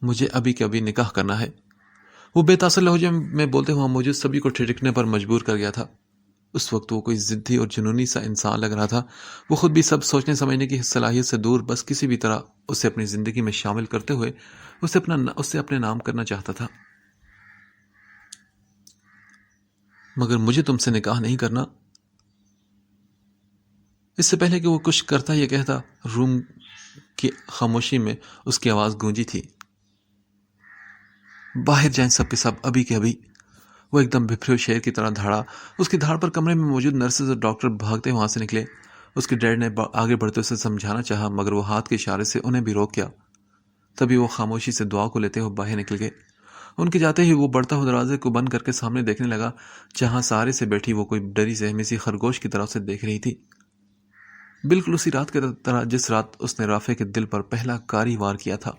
مجھے ابھی کے ابھی نکاح کرنا ہے، وہ بے تاثر لہجے میں بولتے ہوئے موجود سبھی کو ٹھٹکنے پر مجبور کر گیا تھا۔ اس وقت وہ کوئی ضدی اور جنونی سا انسان لگ رہا تھا، وہ خود بھی سب سوچنے سمجھنے کی صلاحیت سے دور، بس کسی بھی طرح اسے اپنی زندگی میں شامل کرتے ہوئے اسے اپنے نام کرنا چاہتا تھا۔ مگر مجھے تم سے نکاح نہیں کرنا۔ اس سے پہلے کہ وہ کچھ کرتا یہ کہتا، روم کی خاموشی میں اس کی آواز گونجی تھی، باہر جائیں سب کے سب ابھی کے ابھی۔ وہ ایک دم بھپھرے شیر کی طرح دھاڑا، اس کی دھاڑ پر کمرے میں موجود نرسز اور ڈاکٹر بھاگتے وہاں سے نکلے۔ اس کے ڈیڈ نے آگے بڑھتے اسے سمجھانا چاہا، مگر وہ ہاتھ کے اشارے سے انہیں بھی روک گیا۔ تبھی وہ خاموشی سے دعا کو لیتے ہوئے باہر نکل گئے۔ ان کے جاتے ہی وہ بڑھتا ہوا دروازے کو بند کر کے سامنے دیکھنے لگا، جہاں سہارے سے بیٹھی وہ کوئی ڈری سہمی سی خرگوش کی طرح اسے دیکھ رہی تھی، بالکل اسی رات کی طرح جس رات اس نے رافع کے دل پر پہلا کاری وار کیا تھا۔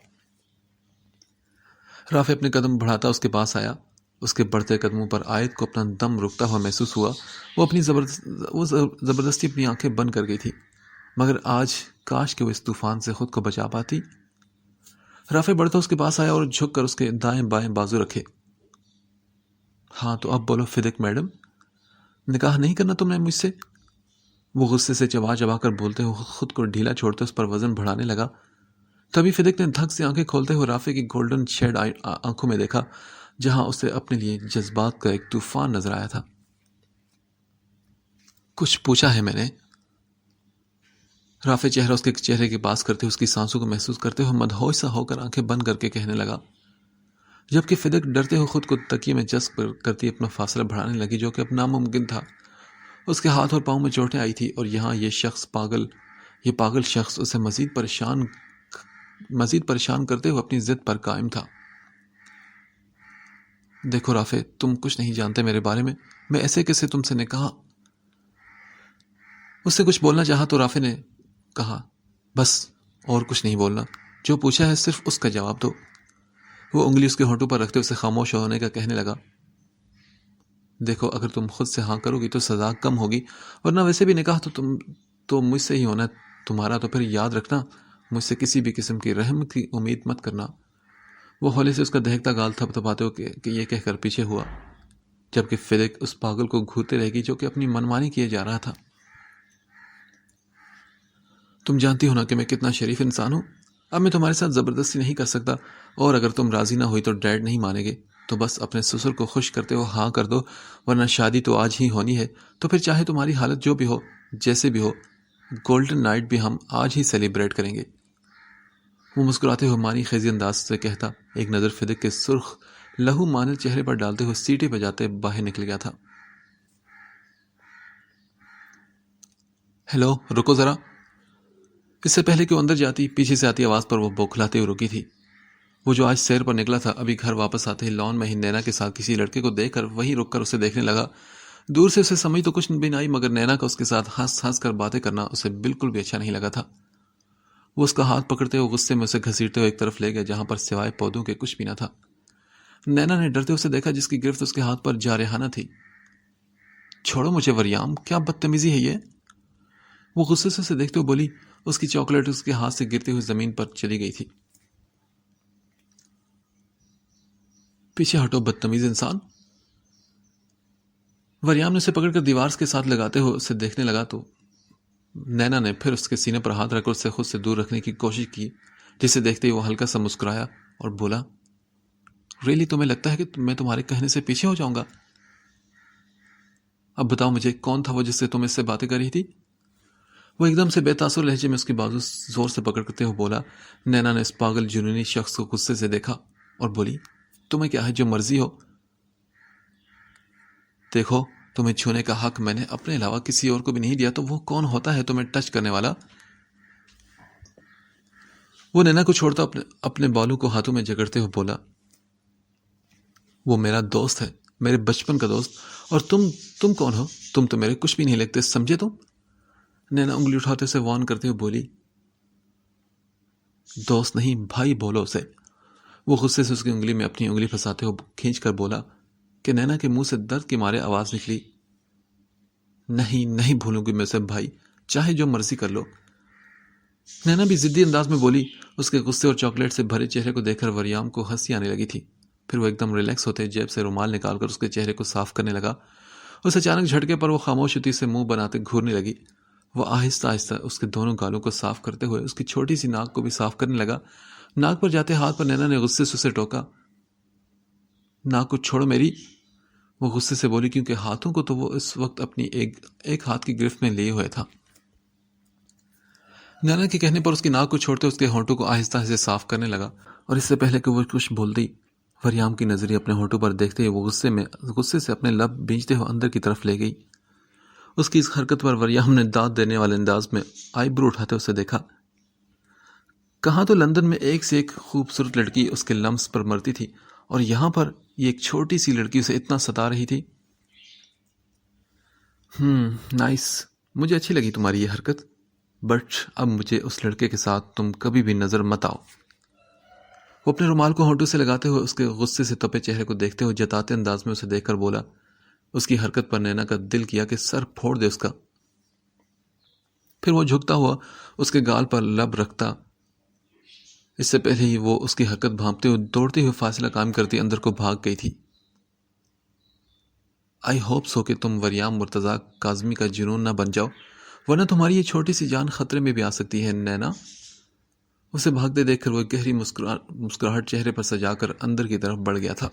رافع اپنے قدم بڑھاتا اس کے پاس آیا، اس کے بڑھتے قدموں پر آیت کو اپنا دم رکتا ہوا محسوس ہوا۔ وہ زبردستی اپنی آنکھیں بند کر گئی تھی، مگر آج کاش کہ وہ اس طوفان سے خود کو بچا پاتی۔ رافع بڑھتا اس کے پاس آیا اور جھک کر اس کے دائیں بائیں بازو رکھے۔ ہاں تو اب بولو فدق میڈم، نکاح نہیں کرنا تم نے مجھ سے؟ وہ غصے سے چبا چبا کر بولتے ہوئے خود کو ڈھیلا چھوڑتے اس پر وزن بڑھانے لگا۔ تبھی فدق نے دھک سے آنکھیں کھولتے ہوئے رافع کی گولڈن شیڈ آنکھوں میں دیکھا، جہاں اسے اپنے لیے جذبات کا ایک طوفان نظر آیا تھا۔ کچھ پوچھا ہے میں نے؟ رافع چہرہ اس کے چہرے کے پاس کرتے اس کی سانسوں کو محسوس کرتے ہوئے مدہوش سا ہو کر آنکھیں بند کر کے کہنے لگا، جبکہ فدق ڈرتے ہوئے خود کو تکیے میں جذب کرتی اپنا فاصلہ بڑھانے لگی، جو کہ اب ناممکن تھا۔ اس کے ہاتھ اور پاؤں میں چوٹیں آئی تھی، اور یہاں یہ پاگل شخص اسے مزید پریشان کرتے ہوئے اپنی ضد پر قائم تھا۔ دیکھو رافع، تم کچھ نہیں جانتے میرے بارے میں ایسے کیسے تم سے نکاح؟ اس سے کچھ بولنا چاہا تو رافع نے کہا، بس اور کچھ نہیں بولنا، جو پوچھا ہے صرف اس کا جواب دو۔ وہ انگلی اس کے ہونٹوں پر رکھتے اسے خاموش ہونے کا کہنے لگا، دیکھو اگر تم خود سے ہاں کرو گی تو سزا کم ہوگی، ورنہ ویسے بھی نکاح تو مجھ سے ہی ہونا تمہارا، تو پھر یاد رکھنا مجھ سے کسی بھی قسم کی رحم کی امید مت کرنا۔ وہ ہولے سے اس کا دہکتا گال تھپ تھپاتے ہوئے کہ یہ کہہ کر پیچھے ہوا، جبکہ فدق اس پاگل کو گھورتے رہے گی جو کہ اپنی منمانی کیے جا رہا تھا۔ تم جانتی ہو نا کہ میں کتنا شریف انسان ہوں، اب میں تمہارے ساتھ زبردستی نہیں کر سکتا، اور اگر تم راضی نہ ہوئی تو ڈیڈ نہیں مانے گے، تو بس اپنے سسر کو خوش کرتے ہو ہاں کر دو، ورنہ شادی تو آج ہی ہونی ہے، تو پھر چاہے تمہاری حالت جو بھی ہو، جیسے بھی ہو، گولڈن نائٹ بھی ہم آج ہی سیلیبریٹ کریں گے۔ وہ مسکراتے ہوئے مانی خیزی انداز سے کہتا، ایک نظر فدق کے سرخ لہو مانل چہرے پر ڈالتے ہوئے سیٹیں بجاتے باہر نکل گیا تھا۔ ہیلو، رکو ذرا۔ اس سے پہلے کہ وہ اندر جاتی، پیچھے سے آتی آواز پر وہ بوکھلاتے ہوئے رکی تھی۔ وہ جو آج سیر پر نکلا تھا، ابھی گھر واپس آتے ہی لان میں ہی نینا کے ساتھ کسی لڑکے کو دیکھ کر وہیں رک کر اسے دیکھنے لگا۔ دور سے اسے سمجھ تو کچھ بھی نہ آئی، مگر نینا کا اس کے ساتھ ہنس ہنس کر باتیں کرنا اسے بالکل بھی اچھا نہیں لگا تھا۔ وہ اس کا ہاتھ پکڑتے ہوئے غصے میں اسے گھسیٹتے ہوئے ایک طرف لے گیا جہاں پر سوائے پودوں کے کچھ بھی نہ تھا۔ نینا نے ڈرتے اسے دیکھا، جس کی گرفت اس کے ہاتھ پر جارحانہ تھی۔ چھوڑو مجھے وریام، کیا بدتمیزی ہے یہ؟ وہ غصے سے اسے دیکھتے ہوئے بولی۔ اس کی چاکلیٹ اس کے ہاتھ سے گرتے ہوئے زمین پر چلی گئی تھی۔ پیچھے ہٹو بدتمیز انسان۔ وریام نے اسے پکڑ کر دیوار کے ساتھ لگاتے ہوئے اسے دیکھنے لگا تو نینا نے پھر اس کے سینے پر ہاتھ رکھ کر اسے خود سے دور رکھنے کی کوشش کی، جسے دیکھتے ہی وہ ہلکا سا مسکرایا اور بولا، ریلی تمہیں لگتا ہے کہ میں تمہارے کہنے سے پیچھے ہو جاؤں گا؟ اب بتاؤ مجھے کون تھا وہ جس سے تم اس سے باتیں کر رہی تھی؟ وہ ایک دم سے بے تاثر لہجے میں اس کی بازو زور سے پکڑتے ہوئے بولا۔ نینا نے اس پاگل جنونی شخص کو غصے سے دیکھا اور بولی، تمہیں کیا ہے جو مرضی ہو؟ دیکھو، تمہیں چھونے کا حق میں نے اپنے علاوہ کسی اور کو بھی نہیں دیا، تو وہ کون ہوتا ہے تمہیں ٹچ کرنے والا؟ وہ نینا کو چھوڑتا اپنے بالوں کو ہاتھوں میں جگڑتے ہوئے بولا، وہ میرا دوست ہے، میرے بچپن کا دوست، اور تم کون ہو؟ تم تو میرے کچھ بھی نہیں لگتے، سمجھے تم؟ نینا انگلی اٹھاتے سے وارن کرتے ہوئے بولی، دوست نہیں بھائی بولو اسے۔ وہ غصے سے اس کی انگلی میں اپنی انگلی پھنساتے ہوئے کھینچ کر بولا کہ نینا کے منہ سے درد کے مارے آواز نکلی، نہیں بھولوں گی میں اسے بھائی، چاہے جو مرضی کر لو۔ نینا بھی ضدی انداز میں بولی۔ اس کے غصے اور چاکلیٹ سے بھرے چہرے کو دیکھ کر وریام کو ہنسی آنے لگی تھی۔ پھر وہ ایک دم ریلیکس ہوتے جیب سے رومال نکال کر اس کے چہرے کو صاف کرنے لگا۔ اس اچانک جھٹکے پر وہ خاموشی سے منہ بناتے گھورنے لگی۔ وہ آہستہ آہستہ اس کے دونوں گالوں کو صاف کرتے ہوئے اس کی چھوٹی سی ناک کو بھی صاف کرنے لگا۔ ناک پر جاتے ہاتھ پر نینا نے غصے سے اسے ٹوکا۔ ناک کو چھوڑو میری، وہ غصے سے بولی، کیونکہ ہاتھوں کو تو وہ اس وقت اپنی ایک ہاتھ کی گرفت میں لیے ہوئے تھا۔ نینا کے کہنے پر اس کی ناک کو چھوڑتے اس کے ہونٹوں کو آہستہ آہستہ صاف کرنے لگا، اور اس سے پہلے کہ وہ کچھ بولتی، وریام کی نظریہ اپنے ہونٹوں پر دیکھتے ہوئے وہ غصے سے اپنے لب بھینچتے ہوئے اندر کی طرف لے گئی۔ اس کی اس حرکت پر وریام نے دانت دینے والے انداز میں آئی برو اٹھاتے اسے دیکھا۔ کہاں تو لندن میں ایک سے ایک خوبصورت لڑکی اس کے لمس پر مرتی تھی، اور یہاں پر یہ ایک چھوٹی سی لڑکی اسے اتنا ستا رہی تھی۔ نائس، مجھے اچھی لگی تمہاری یہ حرکت، بٹ اب مجھے اس لڑکے کے ساتھ تم کبھی بھی نظر مت آؤ۔ وہ اپنے رومال کو ہونٹوں سے لگاتے ہوئے اس کے غصے سے تپے چہرے کو دیکھتے ہوئے جتاتے انداز میں اسے دیکھ کر بولا۔ اس کی حرکت پر نینا کا دل کیا کہ سر پھوڑ دے اس کا۔ پھر وہ جھکتا ہوا اس کے گال پر لب رکھتا، اس سے پہلے ہی وہ اس کی حرکت بھانپتے ہوئے دوڑتے ہوئے فاصلہ قائم کرتی اندر کو بھاگ گئی تھی۔ آئی ہوپ سو کہ تم وریام مرتضیٰ کاظمی کا جنون نہ بن جاؤ، ورنہ تمہاری یہ چھوٹی سی جان خطرے میں بھی آ سکتی ہے نینا۔ اسے بھاگتے دیکھ کر وہ گہری مسکراہٹ چہرے پر سجا کر اندر کی طرف بڑھ گیا تھا۔